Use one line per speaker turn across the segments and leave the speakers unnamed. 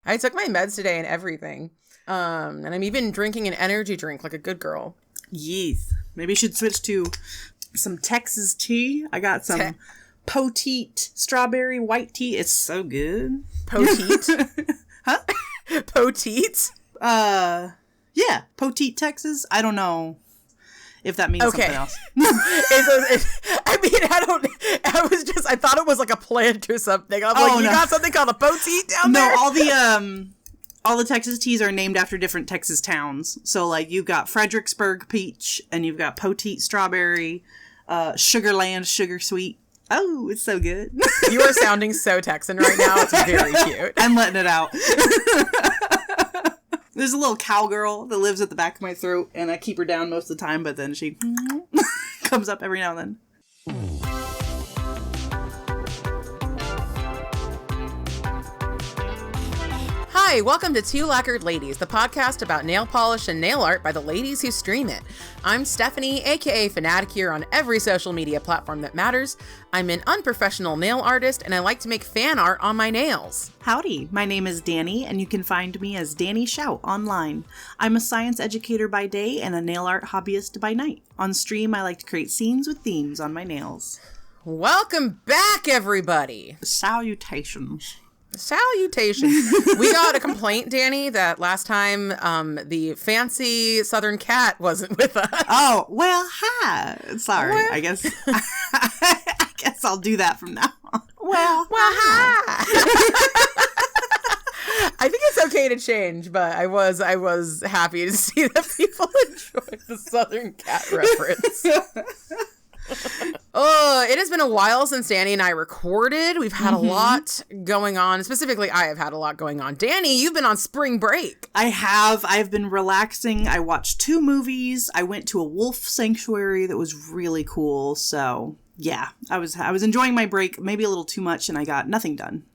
I took my meds today and everything. And I'm even drinking an energy drink like a good girl.
Yes. Maybe you should switch to some Texas tea. I got some Poteet strawberry white tea. It's so good.
Poteet?
Huh?
Poteet?
Yeah. Poteet, Texas. I don't know if that means something else.
I thought it was like a plant or something. I'm like, you got something called a Poteet down there?
No, all the Texas teas are named after different Texas towns. So, like, you've got Fredericksburg peach, and you've got Poteet strawberry, Sugarland sugar sweet. Oh, it's so good.
You are sounding so Texan right now. It's very cute.
I'm letting it out. There's a little cowgirl that lives at the back of my throat, and I keep her down most of the time, but then she comes up every now and then.
Hi, welcome to Two Lacquered Ladies, the podcast about nail polish and nail art by the ladies who stream it. I'm Stephanie, aka Fanaticure on every social media platform that matters. I'm an unprofessional nail artist, and I like to make fan art on my nails.
Howdy, my name is Danny, and you can find me as Danny Shout online. I'm a science educator by day and a nail art hobbyist by night. On stream, I like to create scenes with themes on my nails.
Welcome back, everybody.
Salutations.
Salutations. We got a complaint, Danny, that last time the fancy Southern cat wasn't with us.
Oh, well, hi. Sorry. Well, I guess I'll do that from now on.
Well, hi. I think it's okay to change, but I was happy to see that people enjoyed the Southern cat reference. Oh, it has been a while since Danny and I recorded. We've had a lot going on. Specifically, I have had a lot going on. Danny, you've been on spring break.
I have. I've been relaxing. I watched 2 movies. I went to a wolf sanctuary that was really cool. So, yeah, I was enjoying my break, maybe a little too much, and I got nothing done.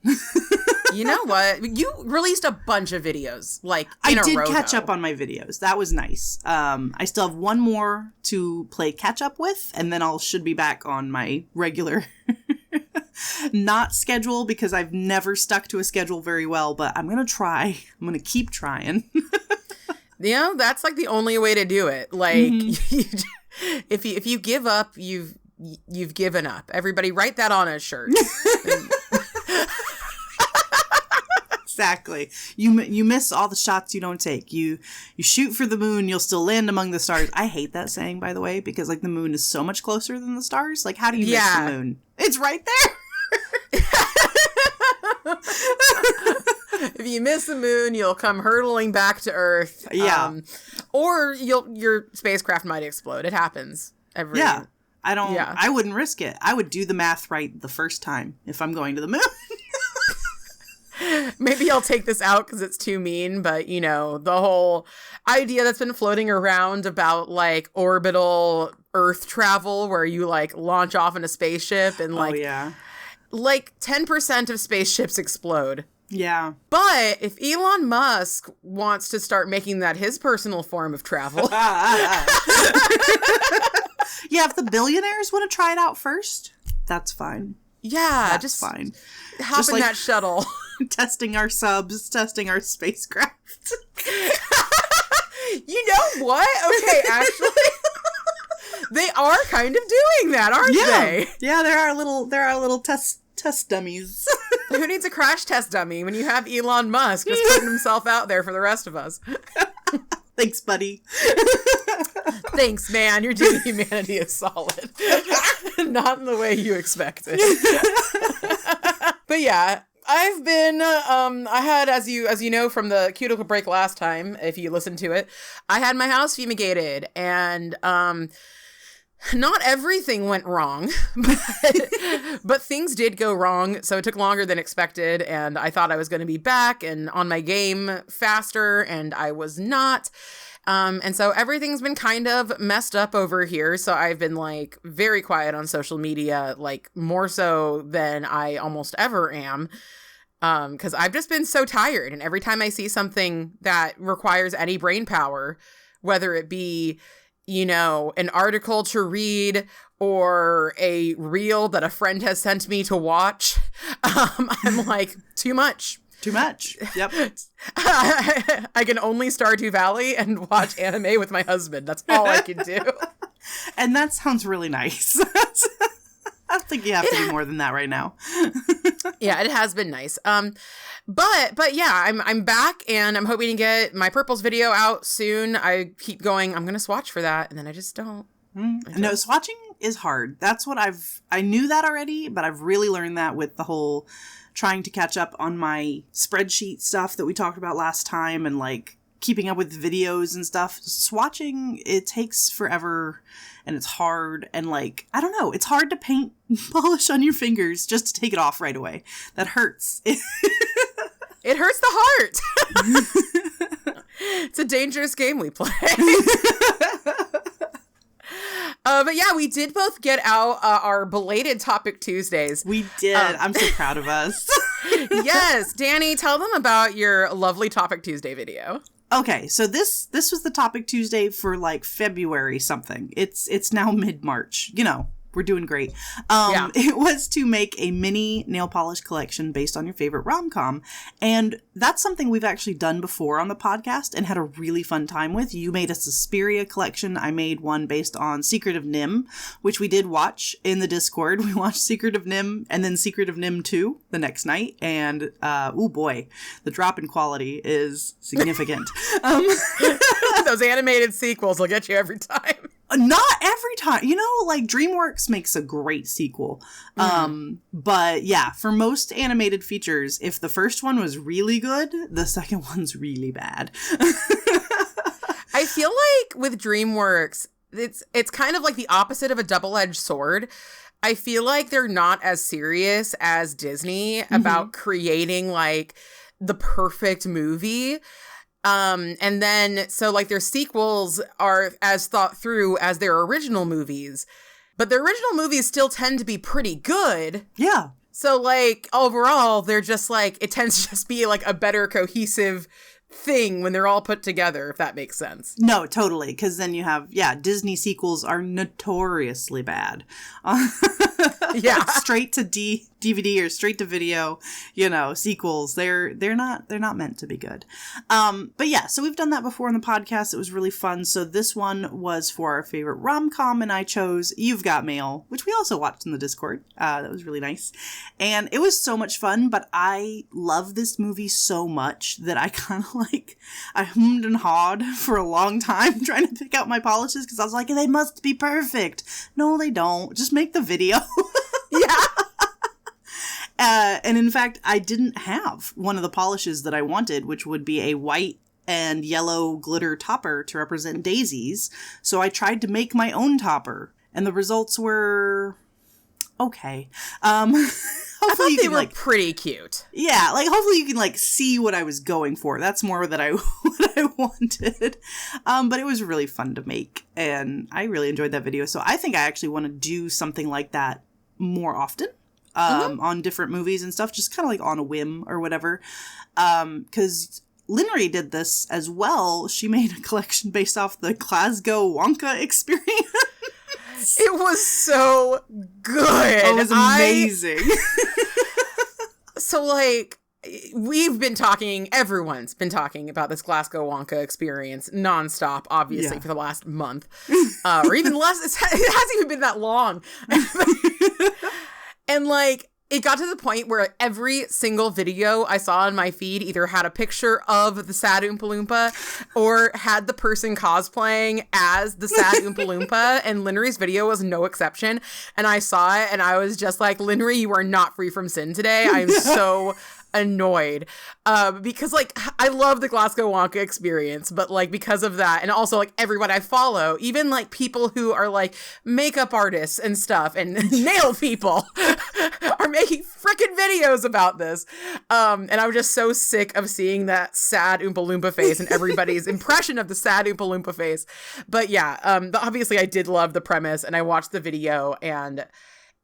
You know what? You released a bunch of videos, like, in a row.
I did catch up on my videos. That was nice. I still have one more to play catch up with, and then should be back on my regular not schedule, because I've never stuck to a schedule very well, but I'm going to try. I'm going to keep trying.
You know, that's like the only way to do it. Like, if you give up, you've given up. Everybody write that on a shirt.
Exactly. You miss all the shots you don't take. You shoot for the moon, you'll still land among the stars. I hate that saying, by the way, because like the moon is so much closer than the stars. Like, how do you miss the moon? It's right there.
If you miss the moon, you'll come hurtling back to Earth.
Yeah.
Or your spacecraft might explode. It happens.
I wouldn't risk it. I would do the math right the first time if I'm going to the moon.
Maybe I'll take this out because it's too mean, but, you know, the whole idea that's been floating around about, like, orbital Earth travel where you, like, launch off in a spaceship and, like, like 10% of spaceships explode.
Yeah.
But if Elon Musk wants to start making that his personal form of travel.
Yeah, if the billionaires want to try it out first, that's fine.
Yeah,
that's
just
fine.
Hop
just
in that shuttle.
Testing our subs, testing our spacecraft.
You know what? Okay, actually, they are kind of doing that, aren't they?
Yeah, there are little test dummies.
Who needs a crash test dummy when you have Elon Musk just putting himself out there for the rest of us?
Thanks, buddy.
Thanks, man. You're doing humanity a solid. Not in the way you expected. But yeah, I've been, I had, as you know from the cuticle break last time, if you listened to it, I had my house fumigated, and not everything went wrong, but things did go wrong, so it took longer than expected, and I thought I was going to be back and on my game faster, and I was not. And so everything's been kind of messed up over here. So I've been like very quiet on social media, like more so than I almost ever am. 'Cause I've just been so tired. And every time I see something that requires any brain power, whether it be, you know, an article to read or a reel that a friend has sent me to watch, I'm like, too much.
Too much. Yep.
I can only Stardew Valley and watch anime with my husband. That's all I can do.
And that sounds really nice. I don't think you have to do more than that right now.
Yeah, it has been nice. But yeah, I'm back and I'm hoping to get my Purples video out soon. I keep going, I'm gonna swatch for that, and then I just don't.
No, swatching is hard. That's what I knew that already, but I've really learned that with the whole trying to catch up on my spreadsheet stuff that we talked about last time, and like keeping up with videos and stuff. Swatching, it takes forever, and it's hard, and like, I don't know, it's hard to paint polish on your fingers just to take it off right away. That hurts.
It hurts the heart. It's a dangerous game we play. But yeah, we did both get out our belated Topic Tuesdays.
We did. I'm so proud of us.
Yes. Danny, tell them about your lovely Topic Tuesday video.
Okay, so this was the Topic Tuesday for like February something. It's now mid-March. You know, we're doing great.
Yeah.
It was to make a mini nail polish collection based on your favorite rom-com. And that's something we've actually done before on the podcast and had a really fun time with. You made a Suspiria collection. I made one based on Secret of Nim, which we did watch in the Discord. We watched Secret of Nim and then Secret of Nim 2 the next night. And, oh boy, the drop in quality is significant.
Those animated sequels will get you every time.
Not every time. You know, like DreamWorks makes a great sequel. But yeah, for most animated features, if the first one was really good, the second one's really bad.
I feel like with DreamWorks, it's kind of like the opposite of a double-edged sword. I feel like they're not as serious as Disney about creating like the perfect movie. And then, so like their sequels are as thought through as their original movies, but their original movies still tend to be pretty good.
Yeah.
So like overall, they're just like, it tends to just be like a better cohesive thing when they're all put together, if that makes sense.
No, totally. Because then you have, Disney sequels are notoriously bad.
Yeah.
Straight to DVD or straight to video, sequels. They're not meant to be good. But yeah, so we've done that before on the podcast. It was really fun. So this one was for our favorite rom-com, and I chose You've Got Mail, which we also watched in the Discord. That was really nice. And it was so much fun, but I love this movie so much that I kind of I hummed and hawed for a long time trying to pick out my polishes because I was like, they must be perfect. No, they don't. Just make the video.
Yeah.
And in fact, I didn't have one of the polishes that I wanted, which would be a white and yellow glitter topper to represent daisies. So I tried to make my own topper, and the results were okay. Hopefully
they were pretty cute.
Yeah, hopefully you can see what I was going for. That's more what I wanted. But it was really fun to make, and I really enjoyed that video. So I think I actually want to do something like that more often. On different movies and stuff, just kind of on a whim or whatever. Because Linnery did this as well. She made a collection based off the Glasgow Wonka experience.
It was so good.
Oh, it was amazing.
So everyone's been talking about this Glasgow Wonka experience nonstop, obviously, for the last month. Or even less. It hasn't even been that long. And it got to the point where every single video I saw on my feed either had a picture of the sad Oompa Loompa or had the person cosplaying as the sad Oompa Loompa, and Linnery's video was no exception. And I saw it and I was just like, Linnery, you are not free from sin today. I'm so annoyed because I love the Glasgow Wonka experience, but because of that, and also everyone I follow, even people who are makeup artists and stuff and nail people are making freaking videos about this, and I'm just so sick of seeing that sad Oompa Loompa face and everybody's impression of the sad Oompa Loompa face. But yeah, obviously I did love the premise, and I watched the video and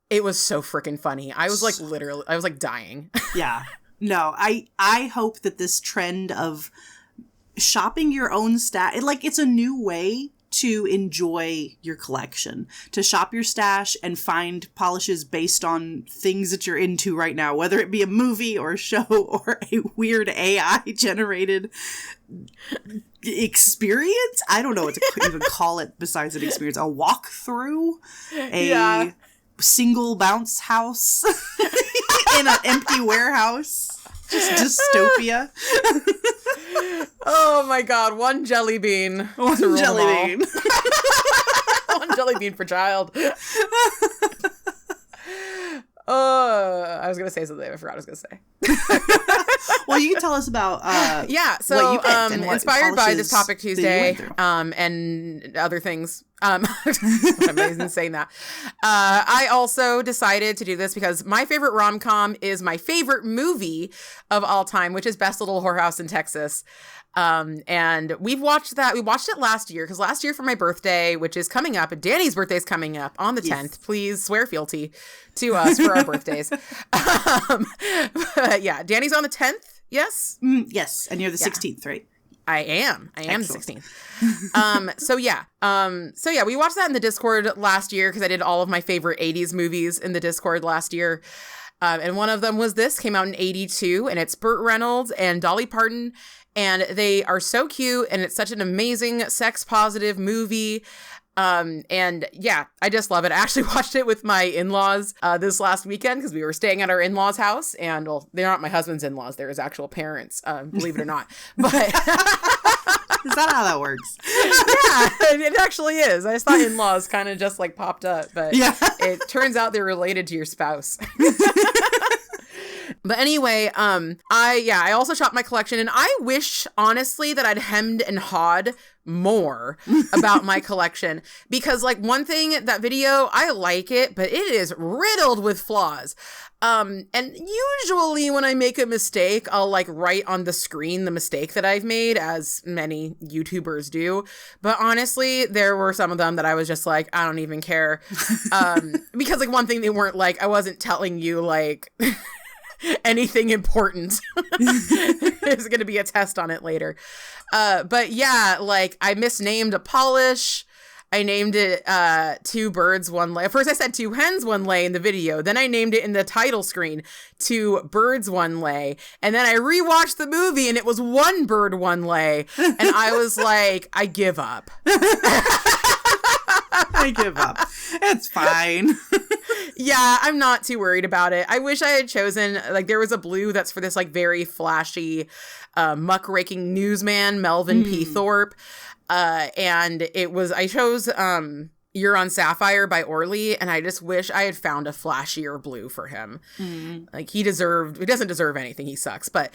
it was so freaking funny. I was literally, I was dying.
Yeah. No, I hope that this trend of shopping your own it's a new way to enjoy your collection, to shop your stash and find polishes based on things that you're into right now, whether it be a movie or a show or a weird AI generated experience. I don't know what to even call it besides an experience. A walkthrough, a single bounce house in an empty warehouse. Just dystopia.
Oh my god, one jelly bean.
One jelly bean.
One jelly bean per child. I was going to say something. I forgot what I was going to say.
Well, you can tell us about
so
what you picked and what
inspired by this Topic Tuesday and other things. I'm not even saying that. I also decided to do this because my favorite rom-com is my favorite movie of all time, which is Best Little Whorehouse in Texas. And we watched it last year, because last year for my birthday, which is coming up, and Danny's birthday is coming up on the 10th. Please swear fealty to us for our birthdays. But yeah, Danny's on the 10th. Yes.
Yes. And you're the 16th, right?
I am the 16th. So we watched that in the Discord last year because I did all of my favorite 80s movies in the Discord last year. And one of them was this, came out in 82, and it's Burt Reynolds and Dolly Parton. And they are so cute, and it's such an amazing sex positive movie. And yeah, I just love it. I actually watched it with my in-laws this last weekend because we were staying at our in-laws' house, and well, they're not my husband's in-laws; they're his actual parents, believe it or not. But
is that how that works?
Yeah, it actually is. I just thought in-laws kind of just like popped up, but it turns out they're related to your spouse. But anyway, I also shopped my collection, and I wish, honestly, that I'd hemmed and hawed more about my collection, because like one thing, that video, I like it, but it is riddled with flaws. And usually when I make a mistake, I'll like write on the screen the mistake that I've made, as many YouTubers do. But honestly, there were some of them that I was just like, I don't even care. Because like one thing they weren't like, I wasn't telling you like anything important. There's going to be a test on it later. But yeah, like I misnamed a polish. I named it Two Birds, One Lay. First I said Two Hens, One Lay in the video. Then I named it in the title screen Two Birds, One Lay. And then I rewatched the movie and it was One Bird, One Lay. And I was like, I give up.
I give up. It's fine.
Yeah, I'm not too worried about it. I wish I had chosen, like, there was a blue that's for this, like, very flashy, muckraking newsman, Melvin P. Thorpe. And I chose You're on Sapphire by Orly, and I just wish I had found a flashier blue for him. Like, he doesn't deserve anything, he sucks, but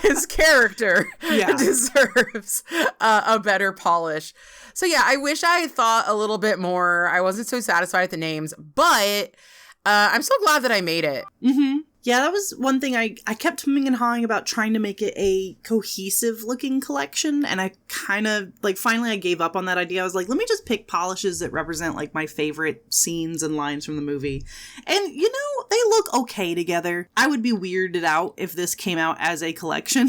his character deserves a better polish. So yeah, I wish I had thought a little bit more. I wasn't so satisfied with the names, but I'm so glad that I made it.
Mm-hmm. Yeah, that was one thing I kept humming and hawing about, trying to make it a cohesive looking collection. And I kind of, like, finally I gave up on that idea. I was like, let me just pick polishes that represent, like, my favorite scenes and lines from the movie. And, you know, they look okay together. I would be weirded out if this came out as a collection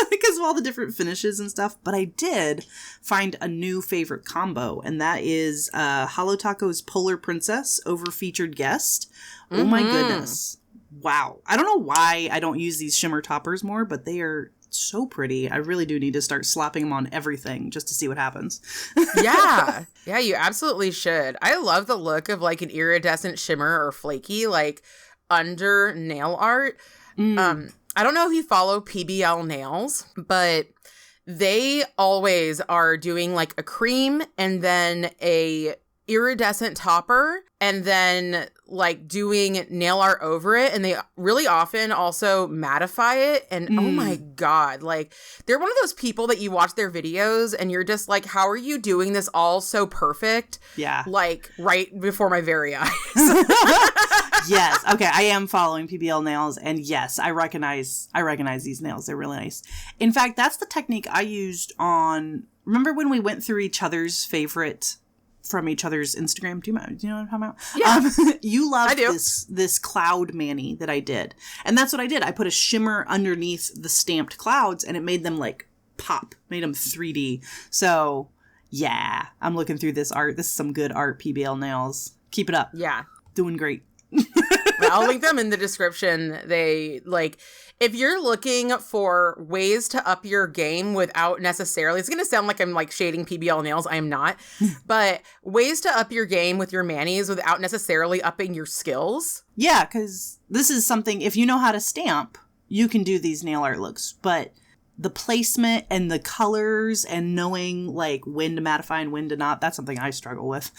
because of all the different finishes and stuff. But I did find a new favorite combo, and that is Holo Taco's Polar Princess over Featured Guest. Oh my goodness. Wow. I don't know why I don't use these shimmer toppers more, but they are so pretty. I really do need to start slapping them on everything just to see what happens. Yeah, you absolutely should. I love the look of like an iridescent shimmer or flaky, like under nail art. I don't know if you follow PBL Nails, but they always are doing like a cream and then a iridescent topper and then like doing nail art over it, and they really often also mattify it. And oh my god, like they're one of those people that you watch their videos and you're just like, how are you doing this all so perfect? Yeah, like right before my very eyes. Yes. Okay, I am following PBL Nails, and yes, I recognize these nails. They're really nice. In fact, that's the technique I used on, remember when we went through each other's favorite from each other's Instagram? Do you know what I'm talking about? Yeah. You loved this cloud mani that I did. And that's what I did. I put a shimmer underneath the stamped clouds and it made them like pop, made them 3D. So Yeah, I'm looking through this art. This is some good art, PBL nails. Keep it up.
Yeah.
Doing great.
I'll link them in the description. They, like, if you're looking for ways to up your game without necessarily, it's going to sound like I'm like shading PBL nails. I am not. But ways to up your game with your manis without necessarily upping your skills.
Yeah, because this is something, if you know how to stamp, you can do these nail art looks. But the placement and the colors and knowing like when to mattify and when to not, that's something I struggle with.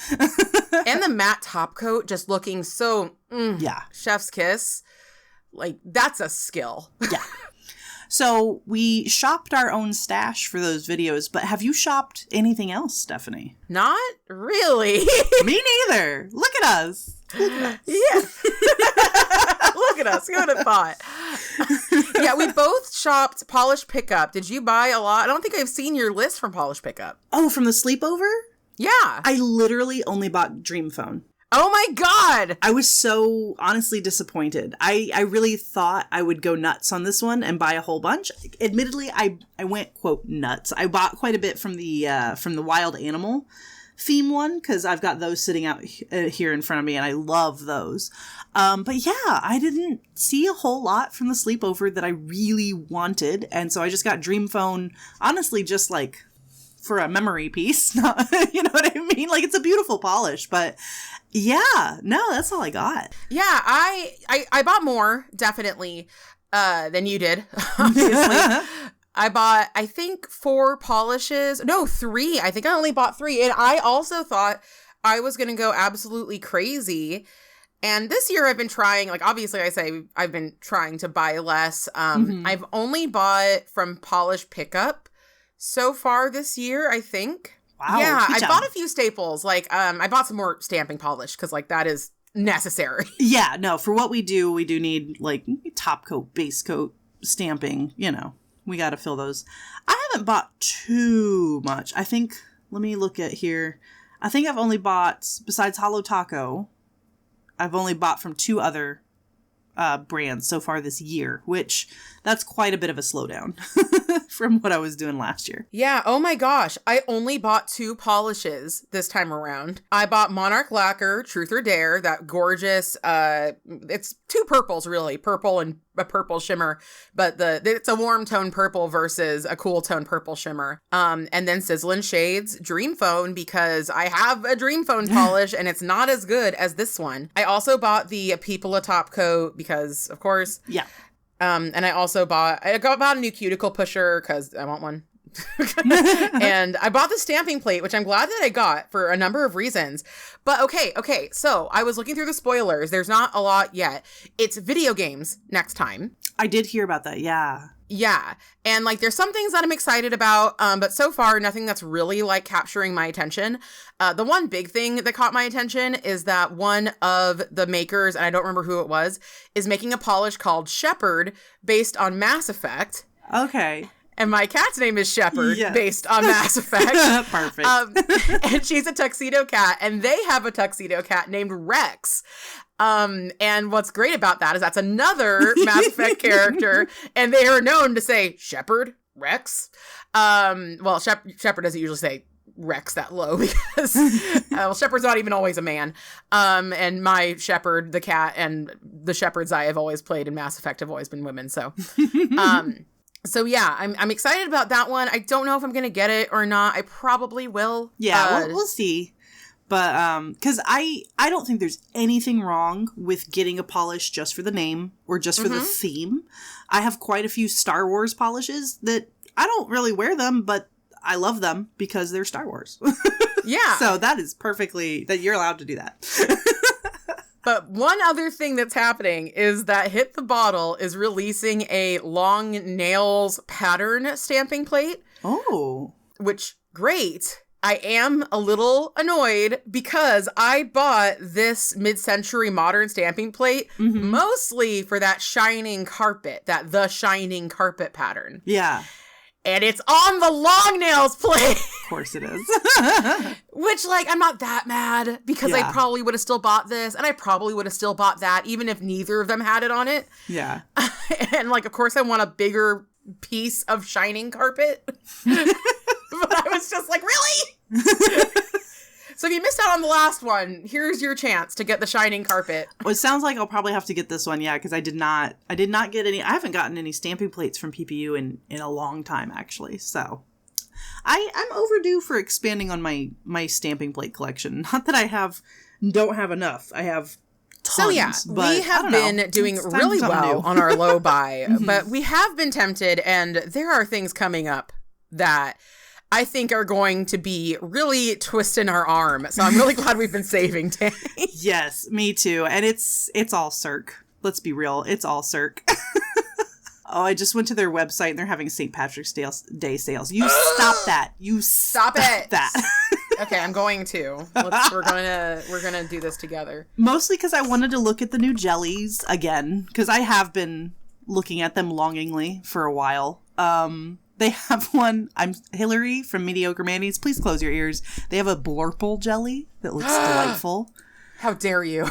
And the matte top coat just looking so,
yeah,
chef's kiss. Like, that's a skill.
Yeah. So we shopped our own stash for those videos, but have you shopped anything else, Stephanie?
Not really.
Me neither. Look at us.
Yeah. Look at us. Who would have thought? Yeah, we both shopped Polish Pickup. Did you buy a lot? I don't think I've seen your list from Polish Pickup.
Oh, from the sleepover?
Yeah.
I literally only bought Dream Phone.
Oh my God.
I was so honestly disappointed. I really thought I would go nuts on this one and buy a whole bunch. Admittedly, I went, quote, nuts. I bought quite a bit from the wild animal theme one because I've got those sitting out here in front of me and I love those. But yeah, I didn't see a whole lot from the sleepover that I really wanted. And so I just got Dream Phone, honestly, just like for a memory piece. Not, you know what I mean? Like, it's a beautiful polish, but yeah, no, that's all I got.
Yeah, I bought more, definitely, than you did, obviously. I bought, I think, 4 polishes. No, 3. I think I only bought 3. And I also thought I was going to go absolutely crazy. And this year I've been trying, like, obviously I say I've been trying to buy less. I've only bought from Polish Pickup so far this year, I think.
Wow.
Yeah, I bought a few staples. Like, I bought some more stamping polish because, like, that is necessary.
Yeah, no, for what we do need, like, top coat, base coat, stamping, you know. We got to fill those. I haven't bought too much. I think, let me look at here. I think I've only bought, besides Holo Taco, I've only bought from 2 other brands so far this year, which that's quite a bit of a slowdown from what I was doing last year.
Yeah, oh my gosh. I only bought 2 polishes this time around. I bought Monarch Lacquer, Truth or Dare, that gorgeous, it's 2 purples really, purple and a purple shimmer, but it's a warm tone purple versus a cool tone purple shimmer. And then Sizzlin' Shades Dream Phone, because I have a Dream Phone polish and it's not as good as this one. I also bought the People top coat because, of course.
Yeah.
And I also bought a new cuticle pusher because I want one. And I bought the stamping plate, which I'm glad that I got for a number of reasons. But okay. So I was looking through the spoilers. There's not a lot yet. It's video games next time.
I did hear about that. Yeah.
Yeah. And like, there's some things that I'm excited about. But so far, nothing that's really like capturing my attention. The one big thing that caught my attention is that one of the makers, and I don't remember who it was, is making a polish called Shepherd based on Mass Effect.
Okay.
And my cat's name is Shepherd,
yes.
Based on Mass Effect.
Perfect.
And she's a tuxedo cat, and they have a tuxedo cat named Rex. And what's great about that is that's another Mass Effect character, and they are known to say Shepherd, Rex. Well, Shepherd doesn't usually say Rex that low because Shepherd's not even always a man. And my Shepherd, the cat, and the Shepherds I have always played in Mass Effect have always been women. So, so yeah, I'm excited about that one. I don't know if I'm gonna get it or not. I probably will.
Yeah, we'll see. But because I don't think there's anything wrong with getting a polish just for the name or just for the theme. I have quite a few Star Wars polishes that I don't really wear them, but I love them because they're Star Wars.
Yeah.
So that is perfectly, that you're allowed to do that.
But one other thing that's happening is that Hit the Bottle is releasing a long nails pattern stamping plate.
Oh.
Which, great. I am a little annoyed because I bought this mid-century modern stamping plate mostly for that shining carpet, the shining carpet pattern.
Yeah.
And it's on the long nails plate.
Of course it is.
Which, like, I'm not that mad because I probably would have still bought this and I probably would have still bought that even if neither of them had it on it.
Yeah.
And, like, of course I want a bigger piece of shining carpet. But I was just like, really? So if you missed out on the last one, here's your chance to get the shining carpet.
Well, it sounds like I'll probably have to get this one, yeah, because I did not get any, I haven't gotten any stamping plates from PPU in a long time, actually, so. I'm overdue for expanding on my stamping plate collection. Not that I don't have enough. I have tons.
So yeah, we have been doing really well on our low buy, but we have been tempted, and there are things coming up that I think are going to be really twisting our arm. So I'm really glad we've been saving, Danny.
Yes, me too. And it's all Cirque. Let's be real. It's all Cirque. Oh, I just went to their website and they're having St. Patrick's Day sales. You stop that. You stop it. That.
Okay, I'm going to. We're gonna do this together.
Mostly because I wanted to look at the new jellies again, because I have been looking at them longingly for a while. They have one. I'm Hillary from Mediocre Manny's. Please close your ears. They have a Blurple jelly that looks delightful.
How dare you?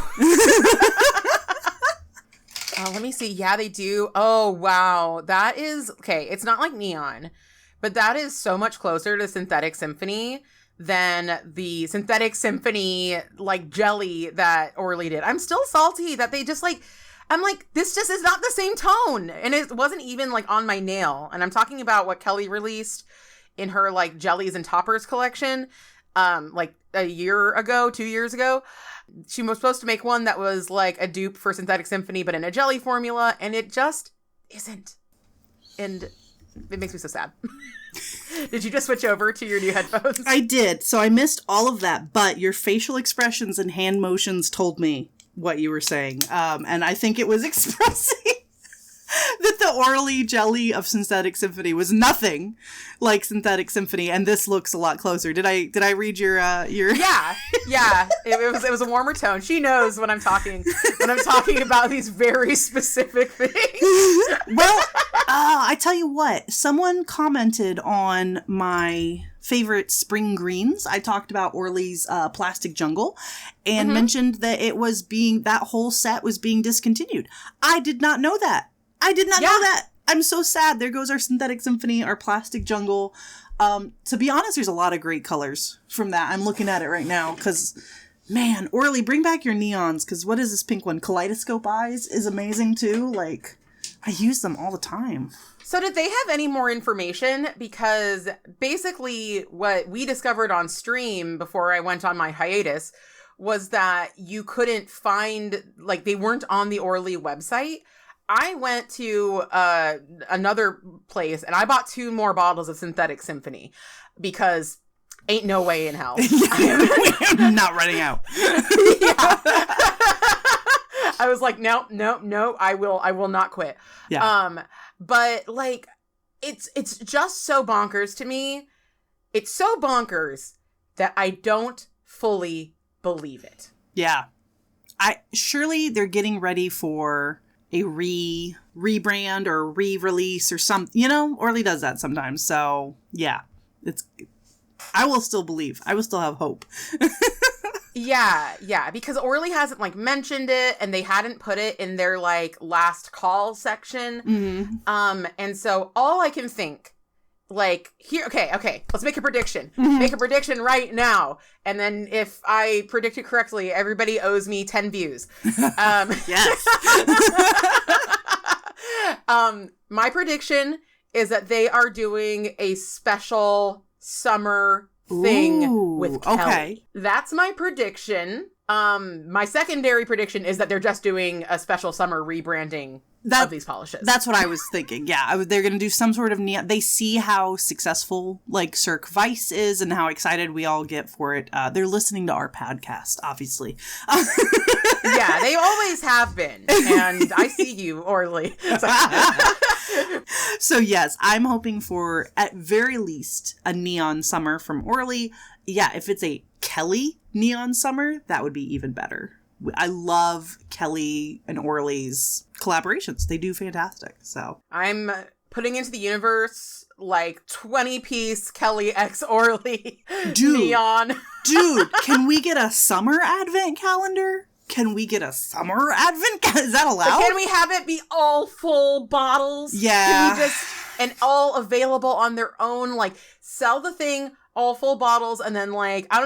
Let me see. Yeah, they do. Oh, wow. That is... Okay, it's not like neon, but that is so much closer to Synthetic Symphony than the Synthetic Symphony, like, jelly that Orly did. I'm still salty that they just, like... I'm like, this just is not the same tone. And it wasn't even, like, on my nail. And I'm talking about what Kelly released in her, like, Jellies and Toppers collection, like, a year ago, 2 years ago. She was supposed to make one that was like a dupe for Synthetic Symphony, but in a jelly formula, and it just isn't. And it makes me so sad. Did you just switch over to your new headphones?
I did. So I missed all of that, but your facial expressions and hand motions told me what you were saying. And I think it was expressing that the Orly jelly of Synthetic Symphony was nothing like Synthetic Symphony, and this looks a lot closer. Did I read your
Yeah. It was a warmer tone. She knows when I'm talking about these very specific things.
Well, I tell you what, someone commented on my favorite spring greens. I talked about Orly's Plastic Jungle and mentioned that that whole set was being discontinued. I did not know that. I did not know that. I'm so sad. There goes our Synthetic Symphony, our Plastic Jungle. To be honest, there's a lot of great colors from that. I'm looking at it right now because, man, Orly, bring back your neons, because what is this pink one? Kaleidoscope Eyes is amazing too. Like, I use them all the time.
So did they have any more information? Because basically what we discovered on stream before I went on my hiatus was that you couldn't find, like, they weren't on the Orly website. I went to another place and I bought 2 more bottles of Synthetic Symphony because ain't no way in hell.
I'm not running out.
I was like, no, I will not quit.
Yeah.
But like, it's just so bonkers to me. It's so bonkers that I don't fully believe it.
Yeah. Surely they're getting ready for a rebrand or re-release or something, Orly does that sometimes. So yeah, I will still believe. I will still have hope.
Yeah, because Orly hasn't like mentioned it and they hadn't put it in their like last call section. Mm-hmm. And so all I can think, like, here, okay, let's make a prediction. Mm-hmm. Make a prediction right now. And then if I predict it correctly, everybody owes me 10 views.
Yes.
My prediction is that they are doing a special summer thing with Kelly. Okay. That's my prediction. My secondary prediction is that they're just doing a special summer rebranding of these polishes. That's
what I was thinking. Yeah, they're going to do some sort of they see how successful like Cirque Vice is and how excited we all get for it. They're listening to our podcast, obviously.
Yeah, they always have been. And I see you, Orly.
So yes, I'm hoping for at very least a neon summer from Orly. Yeah, if it's a Kelly neon summer, that would be even better. I love Kelly and Orly's collaborations. They do fantastic. So
I'm putting into the universe like 20-piece Kelly x Orly neon.
Dude, can we get a summer advent calendar? Can we get a summer advent? Is that allowed?
But can we have it be all full bottles?
Yeah.
Can we just and all available on their own. Like, sell the thing, all full bottles, and then like, I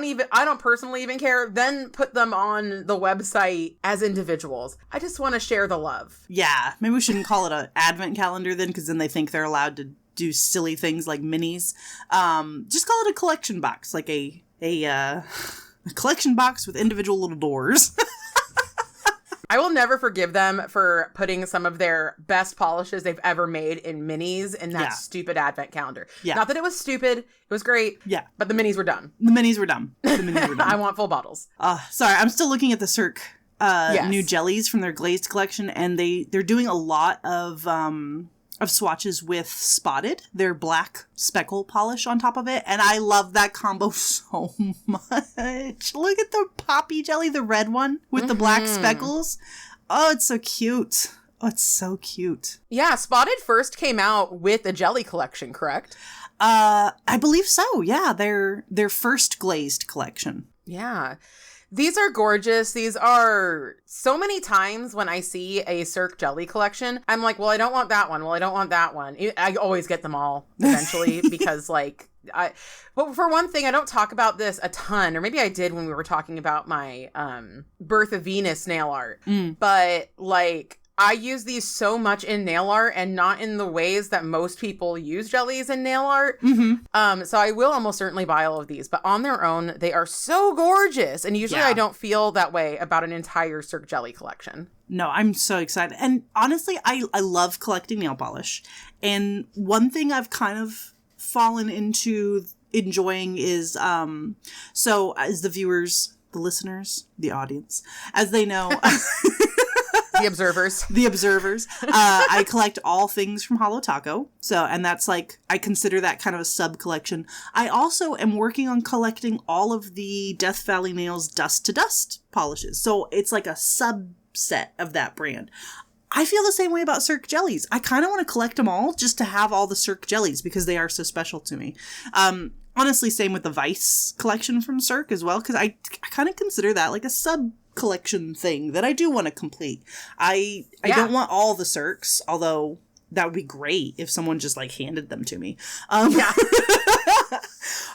don't personally even care, then put them on the website as individuals. I just want to share the love.
Yeah, maybe we shouldn't call it an advent calendar then, because then they think they're allowed to do silly things like minis. Just call it a collection box, like a collection box with individual little doors.
I will never forgive them for putting some of their best polishes they've ever made in minis in that stupid advent calendar. Yeah. Not that it was stupid. It was great. Yeah. But the minis were dumb. I want full bottles.
Sorry, I'm still looking at the Cirque new jellies from their glazed collection, and they're doing a lot of swatches with Spotted, their black speckle polish on top of it, and I love that combo so much. Look at the poppy jelly, the red one with the black speckles. Oh, it's so cute. Oh, it's so cute.
Yeah, Spotted first came out with a jelly collection, correct?
I believe so. Yeah, their first glazed collection.
Yeah. These are gorgeous. These are so many times when I see a Cirque jelly collection, I'm like, well, I don't want that one. Well, I don't want that one. I always get them all eventually because like, but for one thing, I don't talk about this a ton, or maybe I did when we were talking about my Birth of Venus nail art, but like, I use these so much in nail art and not in the ways that most people use jellies in nail art. So I will almost certainly buy all of these, but on their own, they are so gorgeous. And usually I don't feel that way about an entire Cirque jelly collection.
No, I'm so excited. And honestly, I love collecting nail polish. And one thing I've kind of fallen into enjoying is, so as the viewers, the listeners, the audience, as they know...
The observers.
I collect all things from Holo Taco. So, and that's like, I consider that kind of a sub collection. I also am working on collecting all of the Death Valley Nails Dust to Dust polishes. So it's like a subset of that brand. I feel the same way about Cirque jellies. I kind of want to collect them all just to have all the Cirque jellies because they are so special to me. Honestly, same with the Vice collection from Cirque as well, because I kind of consider that like a sub collection thing that I do want to complete. I don't want all the Cirques, although that would be great if someone just like handed them to me. But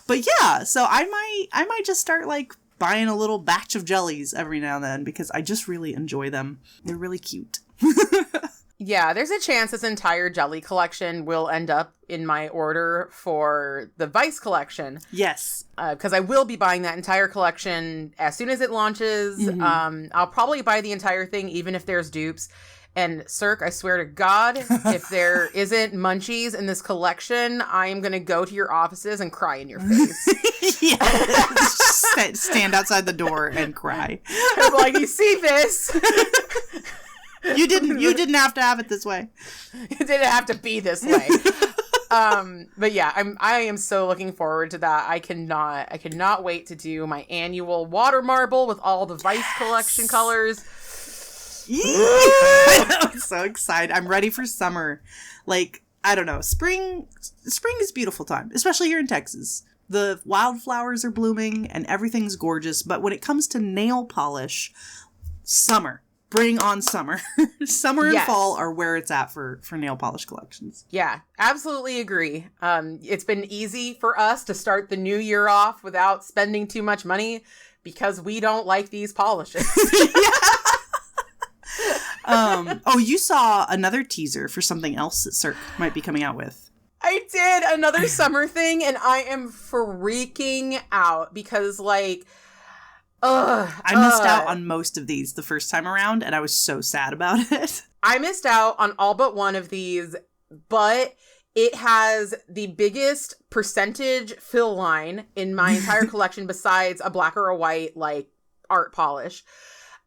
yeah, so I might just start like buying a little batch of jellies every now and then because I just really enjoy them. They're really cute.
Yeah, there's a chance this entire jelly collection will end up in my order for the Vice collection.
Yes.
Because I will be buying that entire collection as soon as it launches. I'll probably buy the entire thing, even if there's dupes. And Cirque, I swear to God, if there isn't munchies in this collection, I am going to go to your offices and cry in your face.
Stand outside the door and cry.
I'm like, you see this?
You didn't have to have it this way.
It didn't have to be this way. But yeah, I am so looking forward to that. I cannot wait to do my annual water marble with all the Vice collection colors.
I'm so excited. I'm ready for summer. Like, I don't know, spring is a beautiful time, especially here in Texas. The wildflowers are blooming and everything's gorgeous, but when it comes to nail polish, summer. Bring on summer. Summer and fall are where it's at for nail polish collections.
Yeah, absolutely agree. It's been easy for us to start the new year off without spending too much money because we don't like these polishes.
You saw another teaser for something else that Cirque might be coming out with.
I did another summer thing, and I am freaking out because like...
I missed out on most of these the first time around, and I was so sad about it.
I missed out on all but one of these, but it has the biggest percentage fill line in my entire collection besides a black or a white, like, art polish.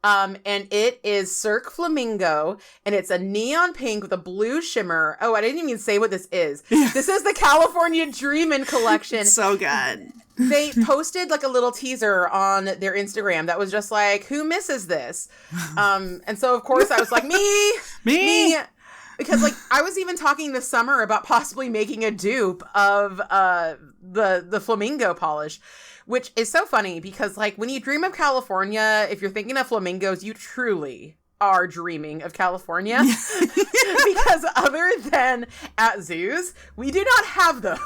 And it is Cirque Flamingo, and it's a neon pink with a blue shimmer. Oh, I didn't even say what this is. This is the California Dreamin' collection.
It's so good.
They posted like a little teaser on their Instagram that was just like, who misses this? And so of course I was like, me. Because like I was even talking this summer about possibly making a dupe of the flamingo polish, which is so funny because like when you dream of California, if you're thinking of flamingos, you truly are dreaming of California because other than at zoos, we do not have those.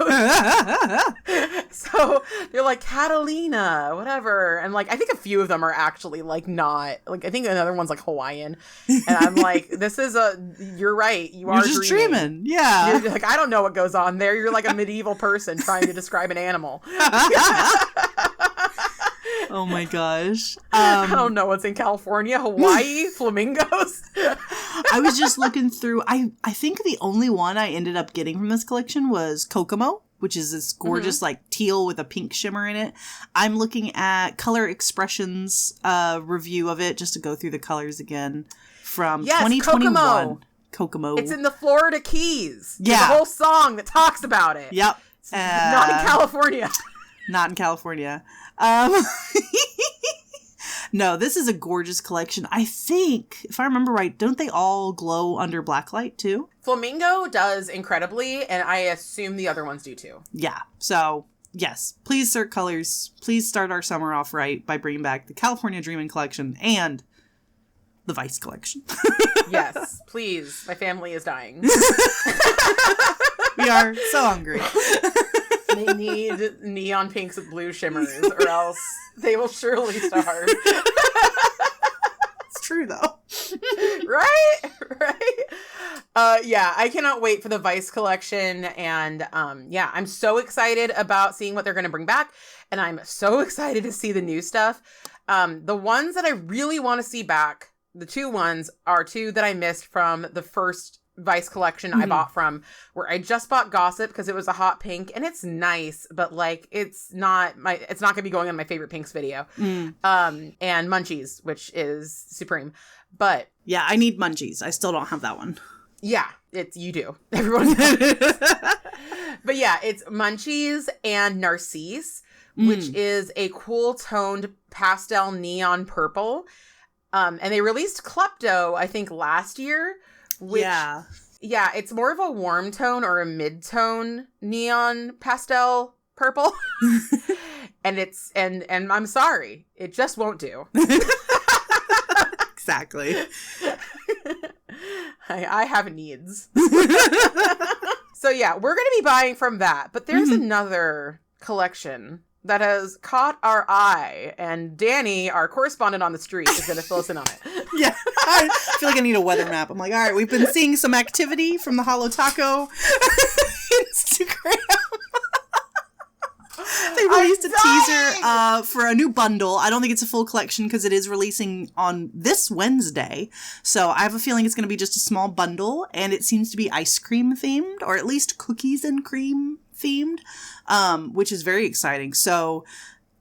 So they're like Catalina, whatever. And like, I think a few of them are actually like not like, I think another one's like Hawaiian. And I'm like, you're right. You're
just dreaming. Yeah.
You're like, I don't know what goes on there. You're like a medieval person trying to describe an animal.
Oh my gosh.
I don't know what's in California, Hawaii, flamingos.
I was just looking through. I think the only one I ended up getting from this collection was Kokomo, which is this gorgeous like teal with a pink shimmer in it. I'm looking at Color Expressions review of it just to go through the colors again from 2021. Kokomo.
It's in the Florida Keys.
Yeah.
There's a whole song that talks about it.
Yep.
Not in California.
Not in California. No, this is a gorgeous collection. I think, if I remember right, don't they all glow under blacklight too?
Flamingo does incredibly, and I assume the other ones do too.
Yeah. So, yes. Please, Cirque Colors, please start our summer off right by bringing back the California Dreaming Collection and the Vice Collection.
Yes, please. My family is dying.
We are so hungry.
They need neon pinks with blue shimmers, or else they will surely starve.
It's true, though.
Right? Yeah, I cannot wait for the Vice collection, and yeah, I'm so excited about seeing what they're going to bring back, and I'm so excited to see the new stuff. The ones that I really want to see back, the two ones, are two that I missed from the first Vice collection I bought from, where I just bought Gossip because it was a hot pink, and it's nice, but like it's not gonna be going on my favorite pinks video. And Munchies, which is supreme. But
yeah, I need Munchies. I still don't have that one.
Yeah, you do. Everyone does. But yeah, it's Munchies and Narcisse, which is a cool toned pastel neon purple. And they released Klepto, I think, last year. Which, yeah, it's more of a warm tone or a mid-tone neon pastel purple. And and I'm sorry, it just won't do.
Exactly.
I have needs. So yeah, we're going to be buying from that. But there's another collection that has caught our eye, and Danny, our correspondent on the street, is going to fill us in on it.
Yeah, I feel like I need a weather map. I'm like, all right, we've been seeing some activity from the Holo Taco Instagram. They released a teaser for a new bundle. I don't think it's a full collection because it is releasing on this Wednesday. So I have a feeling it's going to be just a small bundle, and it seems to be ice cream themed, or at least cookies and cream themed, which is very exciting. So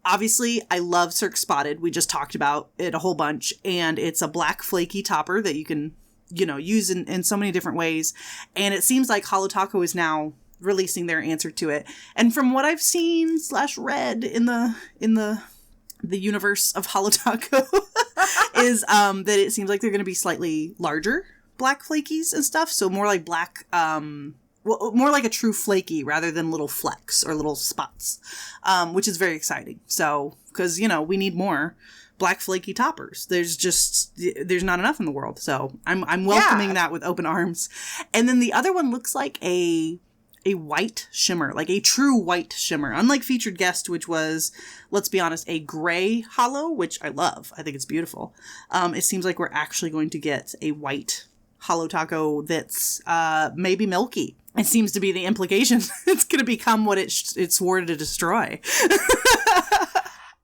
obviously I love Cirque Spotted. We just talked about it a whole bunch, and it's a black flaky topper that you can, use in so many different ways. And it seems like Holo Taco is now releasing their answer to it. And from what I've seen / read in the universe of Holo Taco is that it seems like they're going to be slightly larger black flakies and stuff. So more like black, more like a true flaky rather than little flecks or little spots, which is very exciting. So, because, we need more black flaky toppers. There's not enough in the world. So I'm welcoming that with open arms. And then the other one looks like a white shimmer, like a true white shimmer. Unlike Featured Guest, which was, let's be honest, a gray holo, which I love. I think it's beautiful. It seems like we're actually going to get a white Holo Taco that's maybe Milky. It seems to be the implication. It's going to become what it swore to destroy.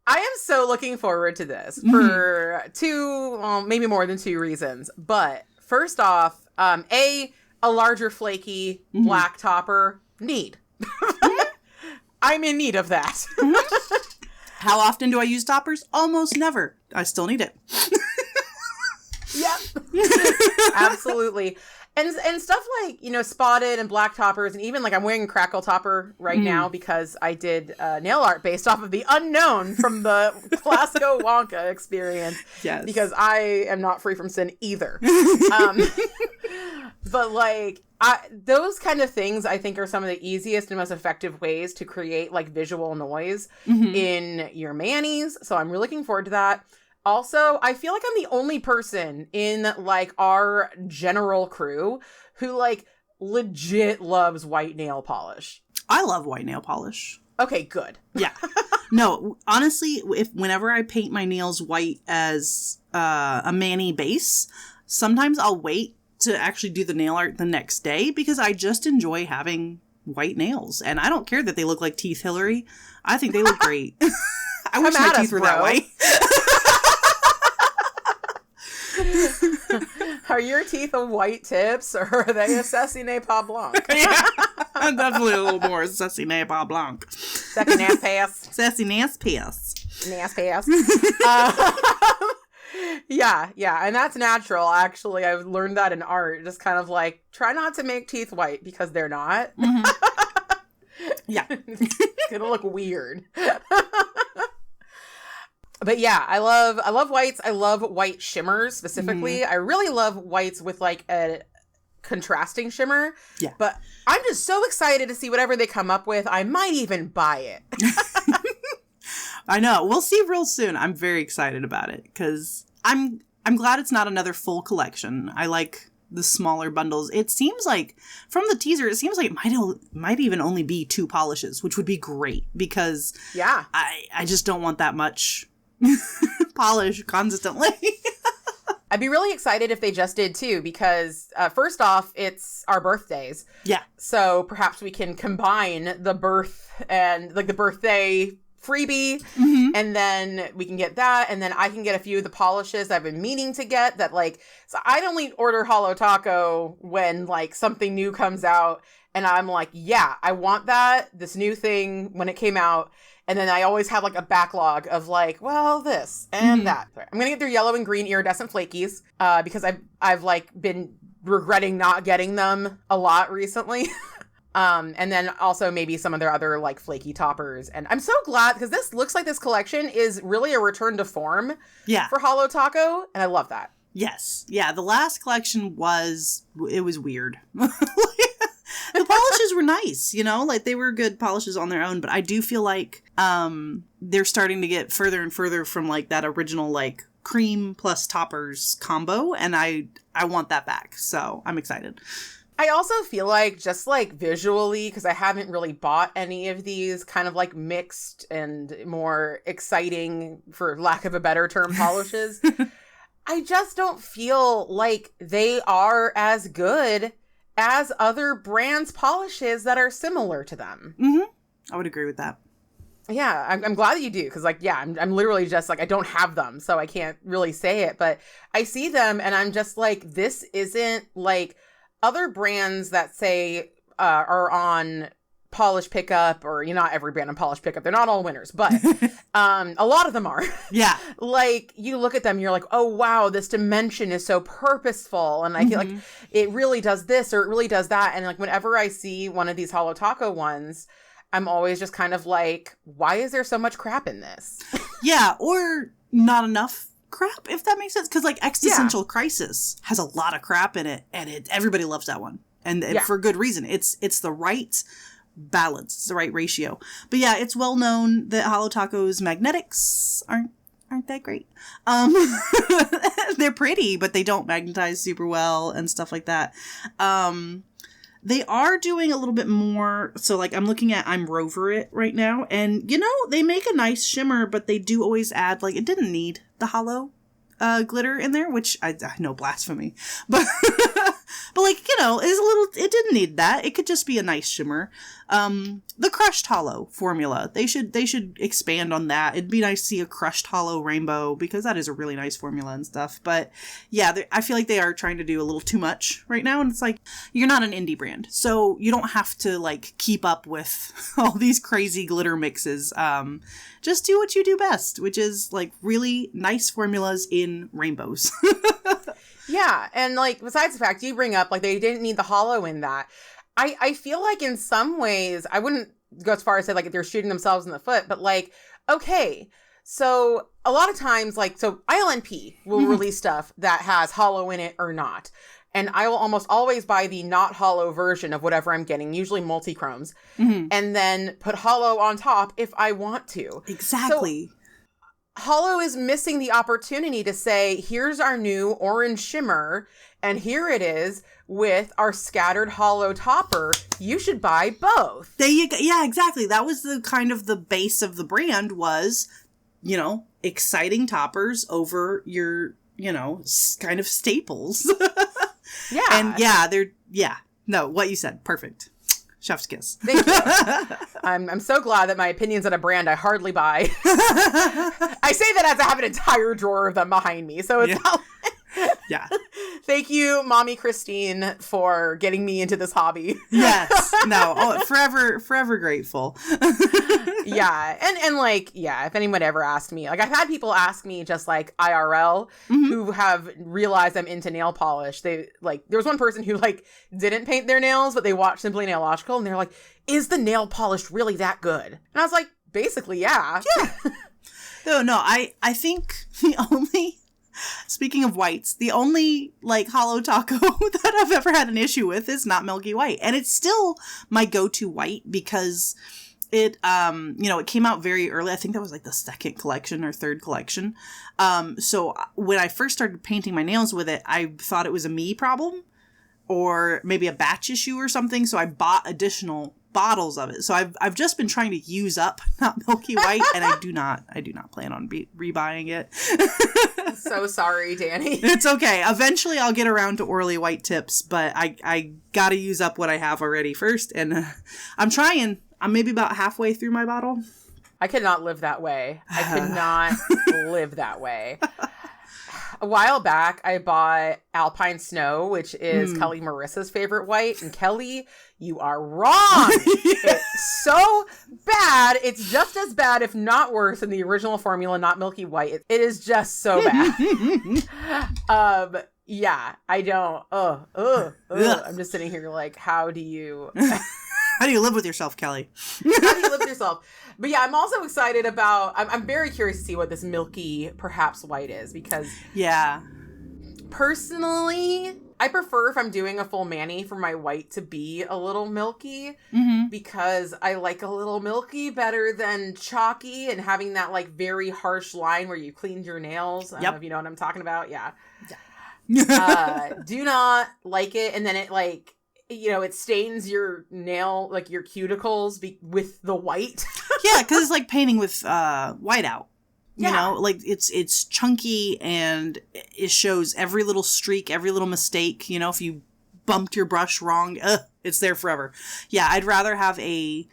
I am so looking forward to this for two, well, maybe more than two reasons. But first off, a larger flaky black topper, need. I'm in need of that.
How often do I use toppers? Almost never. I still need it.
Yep. Absolutely. And stuff like, spotted and black toppers, and even like I'm wearing a crackle topper right now because I did nail art based off of the unknown from the Glasgow Wonka experience.
Yes.
Because I am not free from sin either. But like those kind of things I think are some of the easiest and most effective ways to create like visual noise in your manis. So I'm really looking forward to that. Also, I feel like I'm the only person in like our general crew who like legit loves white nail polish.
I love white nail polish.
Okay, good.
Yeah. No, honestly, whenever I paint my nails white as a mani base, sometimes I'll wait to actually do the nail art the next day because I just enjoy having white nails. And I don't care that they look like teeth Hillary. I think they look great. I wish my teeth were that white.
Are your teeth a white tips or are they a Ceciné Pas Blanc?
Yeah, I'm definitely a little more Ceciné Pas Blanc.
Second ass pass.
Ceciné pass.
Nass pass. Yeah, and that's natural, actually. I've learned that in art. Just kind of like, try not to make teeth white because they're not.
Mm-hmm. Yeah.
It's gonna look weird. But yeah, I love whites. I love white shimmers specifically. Mm-hmm. I really love whites with like a contrasting shimmer.
Yeah.
But I'm just so excited to see whatever they come up with. I might even buy it.
I know. We'll see real soon. I'm very excited about it because I'm glad it's not another full collection. I like the smaller bundles. It seems like from the teaser, it seems like it might even only be 2 polishes, which would be great because
yeah,
I just don't want that much polish constantly.
I'd be really excited if they just did 2 because first off, it's our birthdays.
Yeah.
So perhaps we can combine the birth and like the birthday freebie, mm-hmm. and then we can get that, and then I can get a few of the polishes I've been meaning to get that like, so I'd only order Holo Taco when like something new comes out and I'm like, yeah, I want that, this new thing when it came out. And then I always have like a backlog of like, well, this and mm-hmm. that. I'm gonna get their yellow and green iridescent flakies because I've like been regretting not getting them a lot recently. And then also maybe some of their other like flaky toppers. And I'm so glad because this looks like this collection is really a return to form for Holo Taco. And I love that.
Yes. Yeah. The last collection was weird. The polishes were nice, you know, like they were good polishes on their own. But I do feel like they're starting to get further and further from like that original like cream plus toppers combo. And I want that back. So I'm excited.
I also feel like just like visually, because I haven't really bought any of these kind of like mixed and more exciting, for lack of a better term, polishes. I just don't feel like they are as good as other brands' polishes that are similar to them.
Mm-hmm. I would agree with that.
Yeah, I'm glad that you do, because like, yeah, I'm literally just like, I don't have them, so I can't really say it, but I see them and I'm just like, this isn't like other brands that say are on polish pickup, or not every brand on polish pickup. They're not all winners, but a lot of them are. Yeah. Like you look at them, you're like, oh wow, this dimension is so purposeful, and I feel like it really does this or it really does that. And like whenever I see one of these Holo Taco ones, I'm always just kind of like, why is there so much crap in this?
Yeah, or not enough crap, if that makes sense, because like Existential Crisis has a lot of crap in it, and everybody loves that one, and for good reason. It's the right balance, it's the right ratio. But yeah, it's well known that Holo Taco's magnetics aren't that great. They're pretty, but they don't magnetize super well and stuff like that. They are doing a little bit more. So like I'm looking at I'm Rover It right now, and they make a nice shimmer, but they do always add, like, it didn't need the holo glitter in there, which I know, blasphemy, but but like, it didn't need that. It could just be a nice shimmer. The crushed holo formula, they should expand on that. It'd be nice to see a crushed holo rainbow, because that is a really nice formula and stuff. But yeah, I feel like they are trying to do a little too much right now, and it's like, you're not an indie brand, so you don't have to like keep up with all these crazy glitter mixes. Just do what you do best, which is like really nice formulas in rainbows.
Yeah, and like besides the fact you bring up like they didn't need the holo in that, I feel like in some ways, I wouldn't go as far as say like if they're shooting themselves in the foot, but like, okay, so a lot of times, like, so ILNP will release stuff that has holo in it or not. And I will almost always buy the not holo version of whatever I'm getting, usually multi-chromes, and then put holo on top if I want to.
Exactly.
So Hollow is missing the opportunity to say, here's our new orange shimmer, and here it is with our scattered hollow topper. You should buy both.
There you go. Yeah, exactly. That was the kind of the base of the brand was, exciting toppers over your, kind of staples.
Yeah.
And no, what you said. Perfect. Chef's kiss.
Thank you. I'm so glad that my opinions on a brand I hardly buy. I say that as I have an entire drawer of them behind me. So it's not
Yeah.
Thank you, Mommy Christine, for getting me into this hobby.
Yes. No. Oh, forever grateful.
Yeah. And if anyone ever asked me, I've had people ask me just IRL who have realized I'm into nail polish. They there was one person who didn't paint their nails, but they watched Simply Nailogical and they're like, is the nail polish really that good? And I was like, basically, yeah.
Yeah. No, I think the only... Speaking of whites, the only hollow taco that I've ever had an issue with is not Milky White. And it's still my go-to white because it, it came out very early. I think that was the second collection or third collection. So when I first started painting my nails with it, I thought it was a me problem or maybe a batch issue or something. So I bought additional bottles of it. So I've just been trying to use up not Milky White, and I do not plan on rebuying it.
So sorry, Danny.
It's okay. Eventually I'll get around to Orly White Tips, but I gotta use up what I have already first, and I'm trying. I'm maybe about halfway through my bottle.
I could not live that way. I could not live that way. A while back, I bought Alpine Snow, which is Kelly Marissa's favorite white. And Kelly, you are wrong. It's so bad. It's just as bad, if not worse, than the original formula, not Milky White. It is just so bad. Yeah, I don't. I'm just sitting here how do you...
How do you live with yourself, Kelly?
How do you live with yourself? But yeah, I'm also excited about... I'm very curious to see what this Milky perhaps white is, because...
Yeah.
Personally, I prefer if I'm doing a full mani for my white to be a little milky, because I like a little milky better than chalky and having that very harsh line where you cleaned your nails. I don't know if you know what I'm talking about. Yeah. Do not like it. And then it it stains your nail, your cuticles with the white.
Yeah, because it's painting with whiteout. Yeah. It's chunky and it shows every little streak, every little mistake. If you bumped your brush wrong, it's there forever. Yeah, I'd rather have a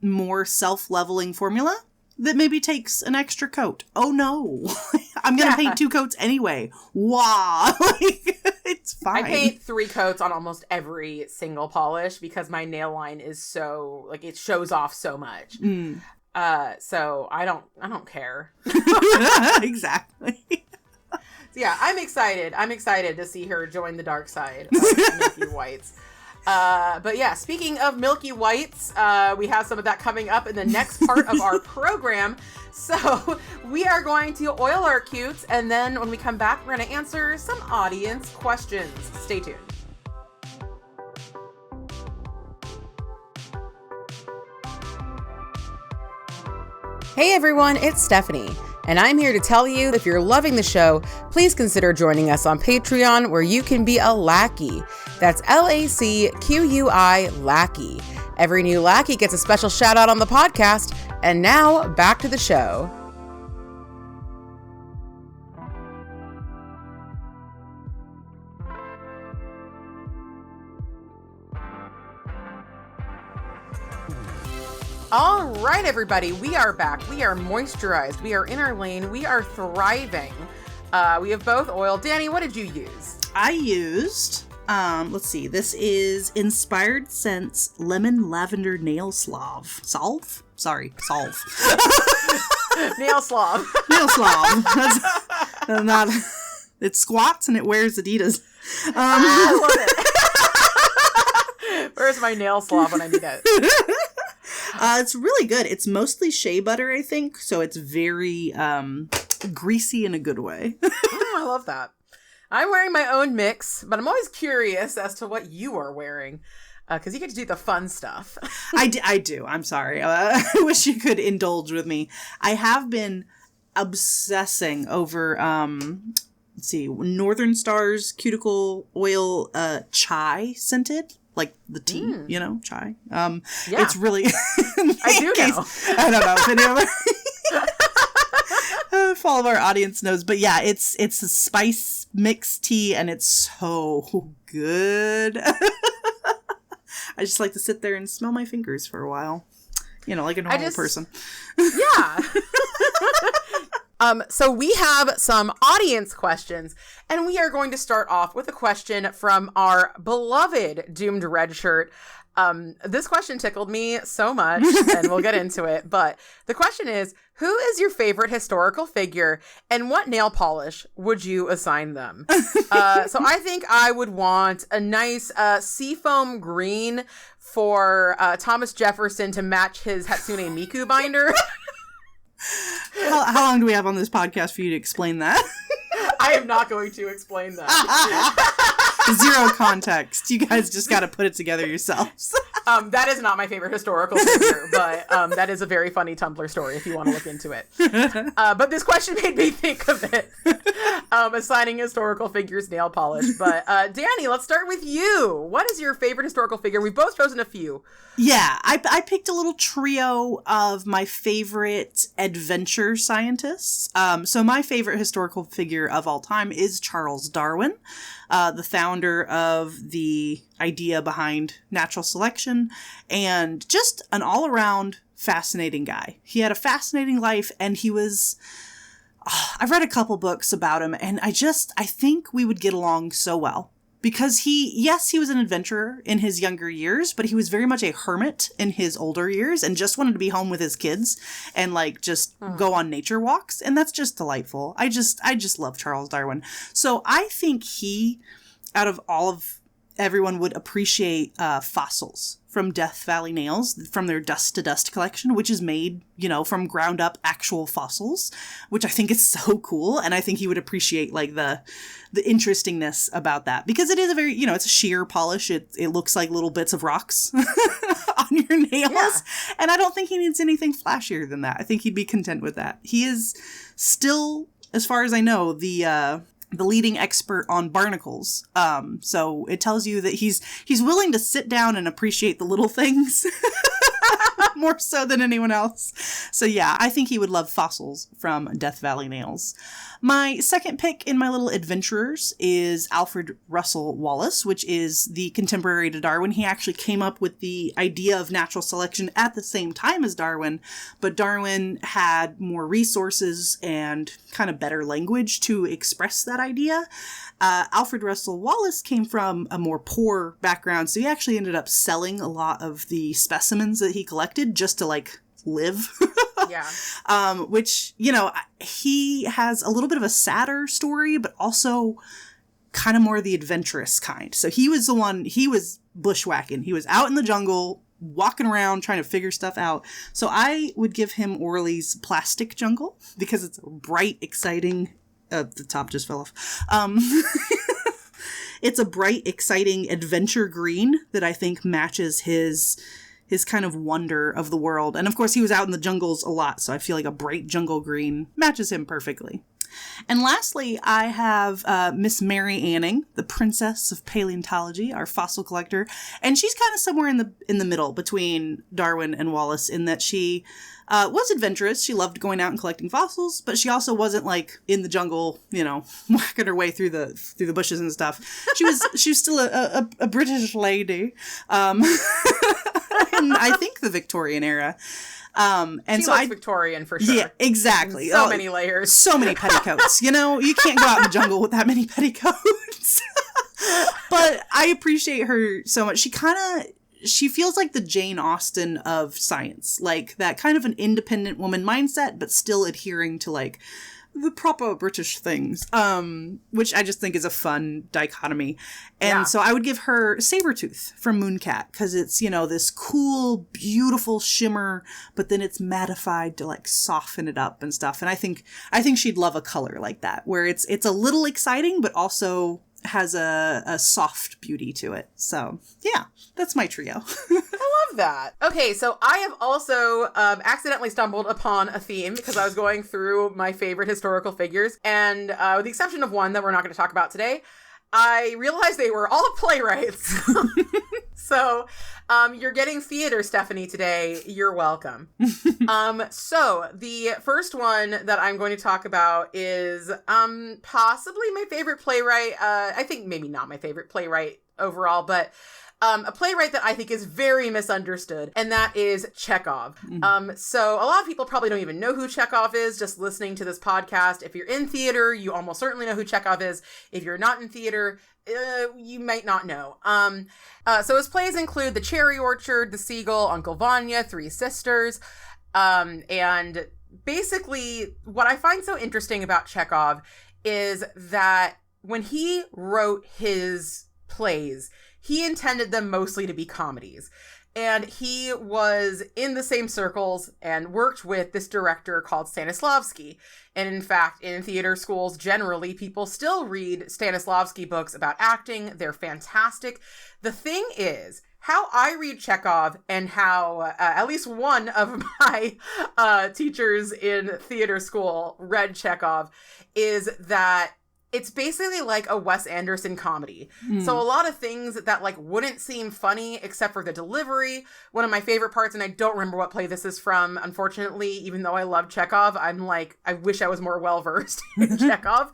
more self-leveling formula that maybe takes an extra coat. Oh no, I'm going to paint 2 coats anyway. Wow. It's fine.
I paint 3 coats on almost every single polish because my nail line is so, it shows off so much. So I don't care.
Exactly.
So yeah, I'm excited. I'm excited to see her join the dark side of Milky Whites. But yeah, speaking of Milky Whites, we have some of that coming up in the next part of our program. So we are going to oil our cutes, and then when we come back, we're going to answer some audience questions. Stay tuned. Hey everyone, it's Stephanie, and I'm here to tell you if you're loving the show, please consider joining us on Patreon, where you can be a lackey. That's LACQUI, lackey. Every new lackey gets a special shout out on the podcast. And now back to the show. All right, everybody, we are back. We are moisturized. We are in our lane. We are thriving. We have both oil. Danny, what did you use?
I used... let's see. This is Inspired Scents Lemon Lavender Nail Salve. Salve? Sorry, salve.
Nail salve.
Nail salve. That's not. It squats and it wears Adidas.
I love it. Where's my nail salve when I need it?
It's really good. It's mostly shea butter, I think, so it's very greasy in a good way.
I love that. I'm wearing my own mix, but I'm always curious as to what you are wearing, because you get to do the fun stuff.
I do. I'm sorry. I wish you could indulge with me. I have been obsessing over, let's see, Northern Star's cuticle oil, chai scented. Like the tea, you know, chai. Yeah. It's really...
I do know.
I don't know if anyone... if all of our audience knows, but yeah, it's a spice mixed tea, and it's so good. I just like to sit there and smell my fingers for a while, you know, like a normal person.
Yeah. So we have some audience questions, and we are going to start off with a question from our beloved Doomed Red Shirt. This question tickled me so much, and we'll get into it. But the question is, who is your favorite historical figure, and what nail polish would you assign them? So I think I would want a nice seafoam green for Thomas Jefferson to match his Hatsune Miku binder.
How long do we have on this podcast for you to explain that?
I am not going to explain that.
Zero context. You guys just got to put it together yourselves.
That is not my favorite historical figure, but that is a very funny Tumblr story if you want to look into it. But this question made me think of it. Assigning historical figures nail polish. But Danny, let's start with you. What is your favorite historical figure? We've both chosen a few.
Yeah, I picked a little trio of my favorite adventure scientists. So my favorite historical figure of all time is Charles Darwin, the founder of the idea behind natural selection, and just an all-around fascinating guy. He had a fascinating life, and he was... I've read a couple books about him, and I think we would get along so well. Because he was an adventurer in his younger years, but he was very much a hermit in his older years and just wanted to be home with his kids and like just go on nature walks. And that's just delightful. I just love Charles Darwin. So I think he, out of all of everyone, would appreciate fossils from Death Valley Nails, from their Dust to Dust collection, which is made, you know, from ground up actual fossils, which I think is so cool. And I think he would appreciate like the interestingness about that, because it is a very, you know, it's a sheer polish. It looks like little bits of rocks on your nails. Yeah. And I don't think he needs anything flashier than that. I think he'd be content with that. He is still, as far as I know, the leading expert on barnacles. So it tells you that he's willing to sit down and appreciate the little things more so than anyone else. So yeah, I think he would love fossils from Death Valley Nails. My second pick in my little adventurers is Alfred Russel Wallace, which is the contemporary to Darwin. He actually came up with the idea of natural selection at the same time as Darwin, but Darwin had more resources and kind of better language to express that idea. Alfred Russel Wallace came from a more poor background, so he actually ended up selling a lot of the specimens that he collected just to like live. Yeah. Which, you know, he has a little bit of a sadder story, but also kind of more the adventurous kind. So he was bushwhacking. He was out in the jungle, walking around, trying to figure stuff out. So I would give him Orley's Plastic Jungle, because it's a bright, exciting... the top just fell off. It's a bright, exciting adventure green that I think matches his kind of wonder of the world. And of course, he was out in the jungles a lot, so I feel like a bright jungle green matches him perfectly. And lastly, I have Miss Mary Anning, the princess of paleontology, our fossil collector. And she's kind of somewhere in the middle between Darwin and Wallace, in that she was adventurous. She loved going out and collecting fossils, but she also wasn't like in the jungle, you know, whacking her way through the bushes and stuff. She was still a British lady, in I think the Victorian era.
And she so looks Victorian for sure.
Yeah, exactly.
So many layers.
So many petticoats. You know, you can't go out in the jungle with that many petticoats. But I appreciate her so much. She feels like the Jane Austen of science. Like that kind of an independent woman mindset, but still adhering to like the proper British things, which I just think is a fun dichotomy. And so I would give her Sabretooth from Mooncat, because it's, you know, this cool, beautiful shimmer, but then it's mattified to like soften it up and stuff. And I think she'd love a color like that, where it's a little exciting, but also has a soft beauty to it. So yeah, that's my trio.
I love that. Okay, so I have also accidentally stumbled upon a theme because I was going through my favorite historical figures, and with the exception of one that we're not going to talk about today, I realized they were all playwrights. So you're getting theater, Stephanie, today. You're welcome. So the first one that I'm going to talk about is possibly my favorite playwright. I think maybe not my favorite playwright overall, but a playwright that I think is very misunderstood, and that is Chekhov. So a lot of people probably don't even know who Chekhov is just listening to this podcast. If you're in theater, you almost certainly know who Chekhov is. If you're not in theater, you might not know. So his plays include The Cherry Orchard, The Seagull, Uncle Vanya, Three Sisters, and basically what I find so interesting about Chekhov is that when he wrote his plays, he intended them mostly to be comedies. And he was in the same circles and worked with this director called Stanislavski. And in fact, in theater schools, generally, people still read Stanislavski books about acting. They're fantastic. The thing is, how I read Chekhov and how at least one of my teachers in theater school read Chekhov is that it's basically like a Wes Anderson comedy. So a lot of things that like wouldn't seem funny except for the delivery. One of my favorite parts, and I don't remember what play this is from, unfortunately, even though I love Chekhov, I'm like, I wish I was more well-versed in Chekhov.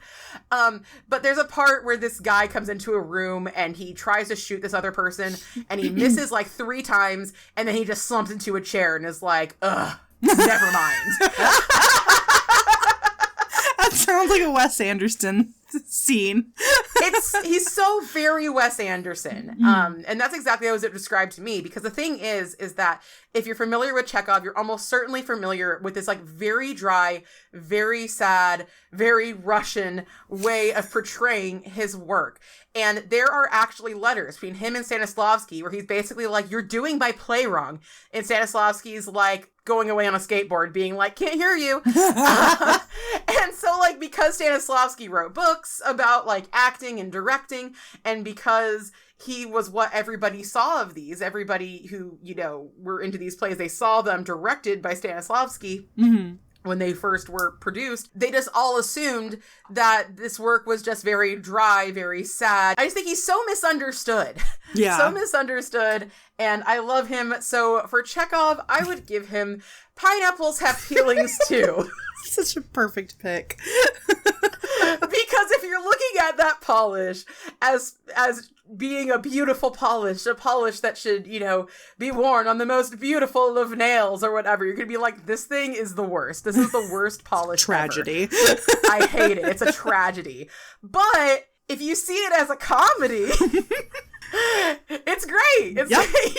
But there's a part where this guy comes into a room and he tries to shoot this other person and he misses like 3 times and then he just slumps into a chair and is like, ugh, never mind.
That sounds like a Wes Anderson scene.
He's so very Wes Anderson. And that's exactly how it was described to me, because the thing is that if you're familiar with Chekhov, you're almost certainly familiar with this like very dry, very sad, very Russian way of portraying his work. And there are actually letters between him and Stanislavski where he's basically like, you're doing my play wrong. And Stanislavski's like going away on a skateboard being like, can't hear you. And so like, because Stanislavski wrote books about like acting and directing, and because he was what everybody saw of these, everybody who, you know, were into these plays, they saw them directed by Stanislavski. When they first were produced, they just all assumed that this work was just very dry, very sad. I just think he's so misunderstood. Yeah. So misunderstood. And I love him. So for Chekhov, I would give him Pineapples Have Peelings Too.
Such a perfect pick.
Because if you're looking at that polish as being a beautiful polish, a polish that should, you know, be worn on the most beautiful of nails or whatever, you're going to be like, this thing is the worst. This is the worst polish
tragedy.
Ever. I hate it. It's a tragedy. But if you see it as a comedy, it's great. It's great.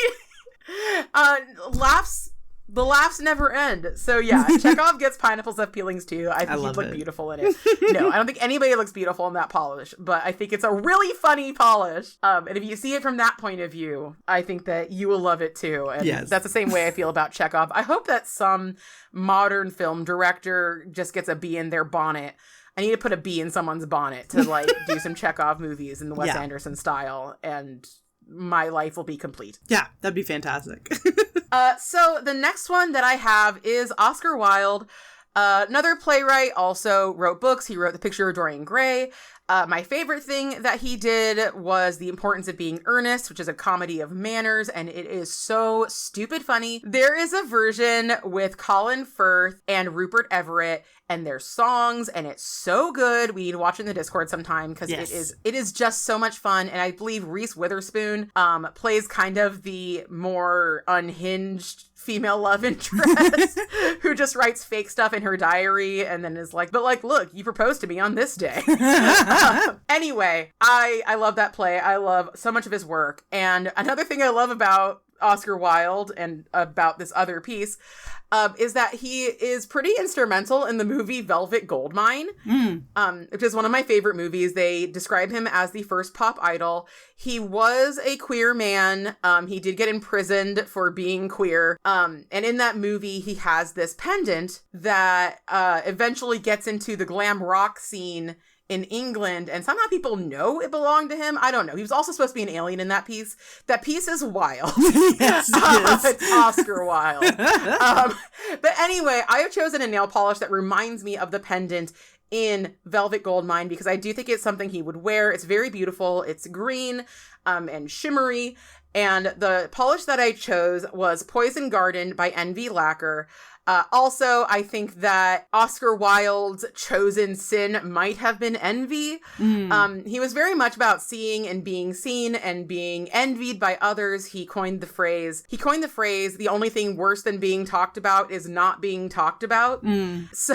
The laughs never end. So yeah, Chekhov gets Pineapples Have Peelings Too. I think he'd look beautiful in it. No, I don't think anybody looks beautiful in that polish, but I think it's a really funny polish. And if you see it from that point of view, I think that you will love it too. And that's the same way I feel about Chekhov. I hope that some modern film director just gets a bee in their bonnet. I need to put a bee in someone's bonnet to like do some Chekhov movies in the Wes Anderson style, and my life will be complete.
Yeah, that'd be fantastic.
So the next one that I have is Oscar Wilde. Another playwright, also wrote books. He wrote The Picture of Dorian Gray. My favorite thing that he did was The Importance of Being Earnest, which is a comedy of manners, and it is so stupid funny. There is a version with Colin Firth and Rupert Everett and their songs, and it's so good. We need to watch it in the Discord sometime because it is just so much fun. And I believe Reese Witherspoon plays kind of the more unhinged female love interest who just writes fake stuff in her diary and then is like, but like, look, you proposed to me on this day. Anyway, I love that play. I love so much of his work. And another thing I love about Oscar Wilde and about this other piece is that he is pretty instrumental in the movie Velvet Goldmine, which is one of my favorite movies. They describe him as the first pop idol. He was a queer man. He did get imprisoned for being queer. And in that movie, he has this pendant that eventually gets into the glam rock scene in England, and somehow people know it belonged to him. I don't know. He was also supposed to be an alien in that piece. That piece is wild.
Yes, it is.
It's Oscar Wilde. But anyway, I have chosen a nail polish that reminds me of the pendant in Velvet Goldmine because I do think it's something he would wear. It's very beautiful. It's green and shimmery. And the polish that I chose was Poison Garden by Envy Lacquer. Also, I think that Oscar Wilde's chosen sin might have been envy. He was very much about seeing and being seen and being envied by others. He coined the phrase, the only thing worse than being talked about is not being talked about. So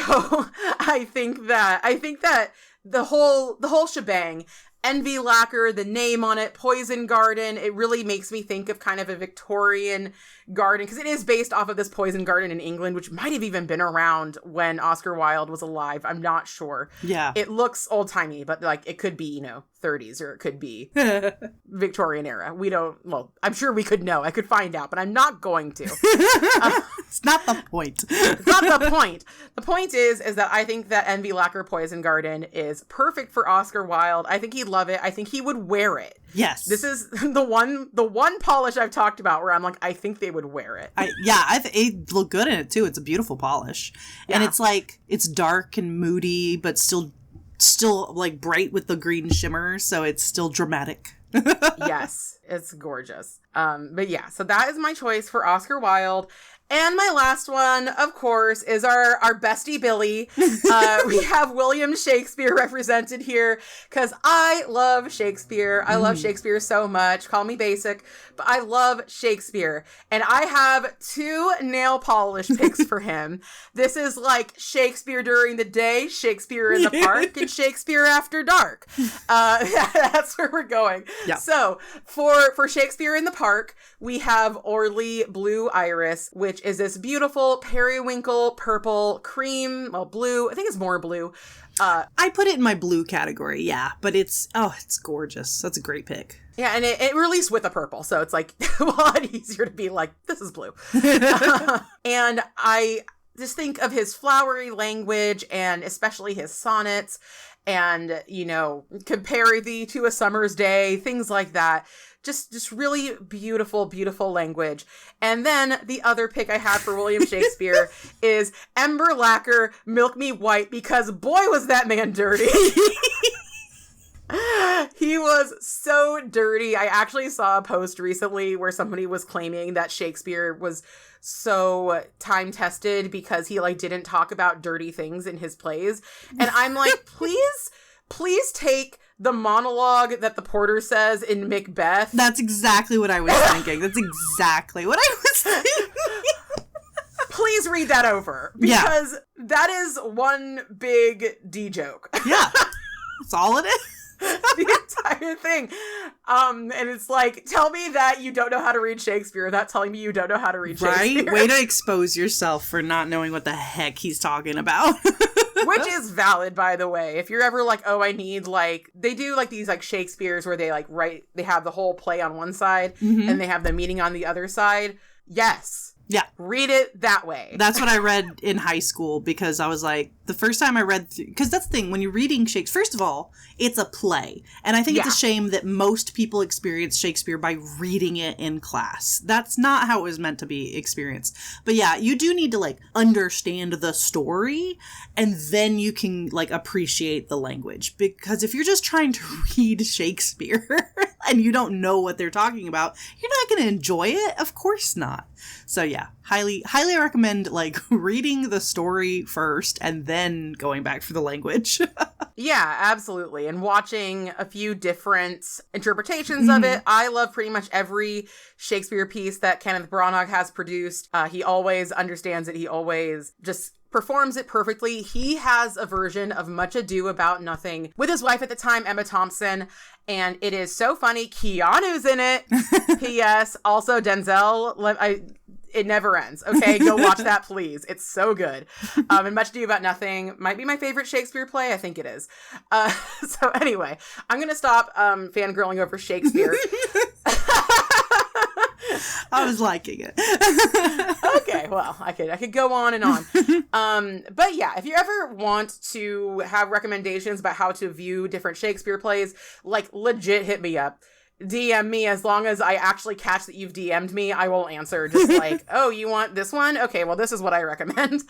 I think that the whole shebang, Envy Lacquer, the name on it, Poison Garden, it really makes me think of kind of a Victorian garden, because it is based off of this poison garden in England, which might have even been around when Oscar Wilde was alive. I'm not sure. Yeah. It looks old-timey, but like it could be, 30s, or it could be Victorian era. We don't, well, I'm sure we could know. I could find out, but I'm not going to.
It's not the point.
It's not the point. The point is that I think that Envy Lacquer Poison Garden is perfect for Oscar Wilde. I think he'd love it. I think he would wear it.
Yes.
This is the one polish I've talked about where I'm like, I think they would wear it.
It look good in it too. It's a beautiful polish. Yeah. And it's like, it's dark and moody, but still like bright with the green shimmer. So it's still dramatic.
Yes, it's gorgeous. But yeah, so that is my choice for Oscar Wilde. And my last one, of course, is our bestie Billy. We have William Shakespeare represented here because I love Shakespeare. I love Shakespeare so much. Call me basic, but I love Shakespeare. And I have 2 nail polish picks for him. This is like Shakespeare during the day, Shakespeare in the park, and Shakespeare after dark. That's where we're going. Yeah. So for Shakespeare in the park, we have Orly Blue Iris, which is this beautiful periwinkle purple cream, well, blue. I think it's more blue.
I put it in my blue category, yeah, but it's gorgeous. That's a great pick.
Yeah, and it released with a purple, so it's like a lot easier to be like, this is blue. And I just think of his flowery language and especially his sonnets and, compare thee to a summer's day, things like that. Just really beautiful, beautiful language. And then the other pick I had for William Shakespeare is Ember Lacquer, Milk Me White, because boy, was that man dirty. He was so dirty. I actually saw a post recently where somebody was claiming that Shakespeare was so time tested because he didn't talk about dirty things in his plays. And I'm like, please take the monologue that the porter says in Macbeth.
That's exactly what I was thinking. That's exactly what I was thinking.
Please read that over. Because that is one big D joke.
Yeah. That's all it is.
The entire thing. And it's like, tell me that you don't know how to read Shakespeare without telling me you don't know how to read Shakespeare.
Right? Way to expose yourself for not knowing what the heck he's talking about.
Which is valid, by the way. If you're ever like, oh, I need they do these Shakespeare's where they they have the whole play on one side and they have the meaning on the other side. Yes.
Yeah.
Read it that way.
That's what I read in high school because I was like, the first time I read, because that's the thing, when you're reading Shakespeare, first of all, it's a play. And I think it's a shame that most people experience Shakespeare by reading it in class. That's not how it was meant to be experienced. But yeah, you do need to understand the story and then you can appreciate the language. Because if you're just trying to read Shakespeare and you don't know what they're talking about, you're not going to enjoy it. Of course not. So yeah, highly recommend reading the story first and then going back for the language.
Yeah, absolutely. And watching a few different interpretations of it. I love pretty much every Shakespeare piece that Kenneth Branagh has produced. He always understands it. He always just performs it perfectly. He has a version of Much Ado About Nothing with his wife at the time, Emma Thompson. And it is so funny. Keanu's in it. P.S. Also Denzel. It never ends. Okay, go watch that, please. It's so good. And Much Ado About Nothing might be my favorite Shakespeare play. I think it is. So anyway, I'm going to stop fangirling over Shakespeare.
I was liking it.
Okay, well, I could go on and on. But yeah, if you ever want to have recommendations about how to view different Shakespeare plays, like legit hit me up. DM me. As long as I actually catch that you've DM'd me, I will answer. Just like, oh, you want this one? Okay, well, this is what I recommend.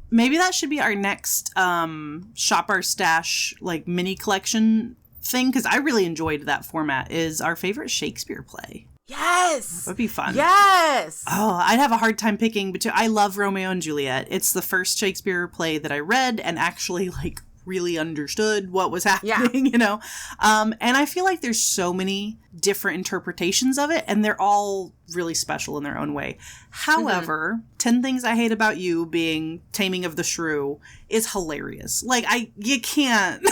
Maybe that should be our next Shop Our Stash like mini collection thing, because I really enjoyed that format, is our favorite Shakespeare play.
Yes!
That would be fun.
Yes!
Oh, I'd have a hard time picking between... I love Romeo and Juliet. It's the first Shakespeare play that I read and actually, like, really understood what was happening, you know? And I feel like there's so many different interpretations of it, and they're all really special in their own way. However, 10 Things I Hate About You being Taming of the Shrew is hilarious. Like, you can't...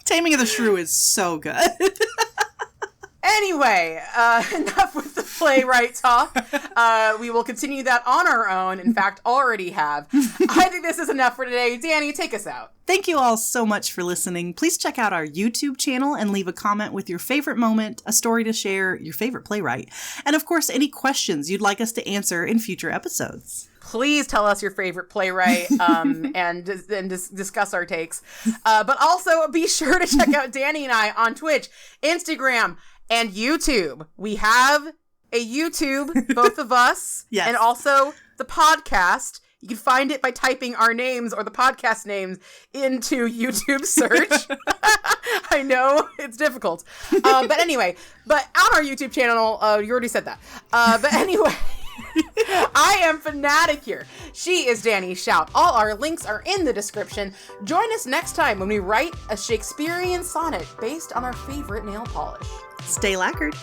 Taming of the Shrew is so good.
Anyway, enough with the playwright talk. We will continue that on our own. In fact, already have. I think this is enough for today. Danny, take us out.
Thank you all so much for listening. Please check out our YouTube channel and leave a comment with your favorite moment, a story to share, your favorite playwright, and of course, any questions you'd like us to answer in future episodes.
Please tell us your favorite playwright and discuss our takes. But also be sure to check out Danny and I on Twitch, Instagram, and YouTube. We have a YouTube, both of us,
yes.
And also the podcast. You can find it by typing our names or the podcast names into YouTube search. I know, it's difficult. But anyway, but on our YouTube channel, you already said that. But anyway... I am Fanatic here. She is Danny Shout. All our links are in the description. Join us next time when we write a Shakespearean sonnet based on our favorite nail polish.
Stay lacquered.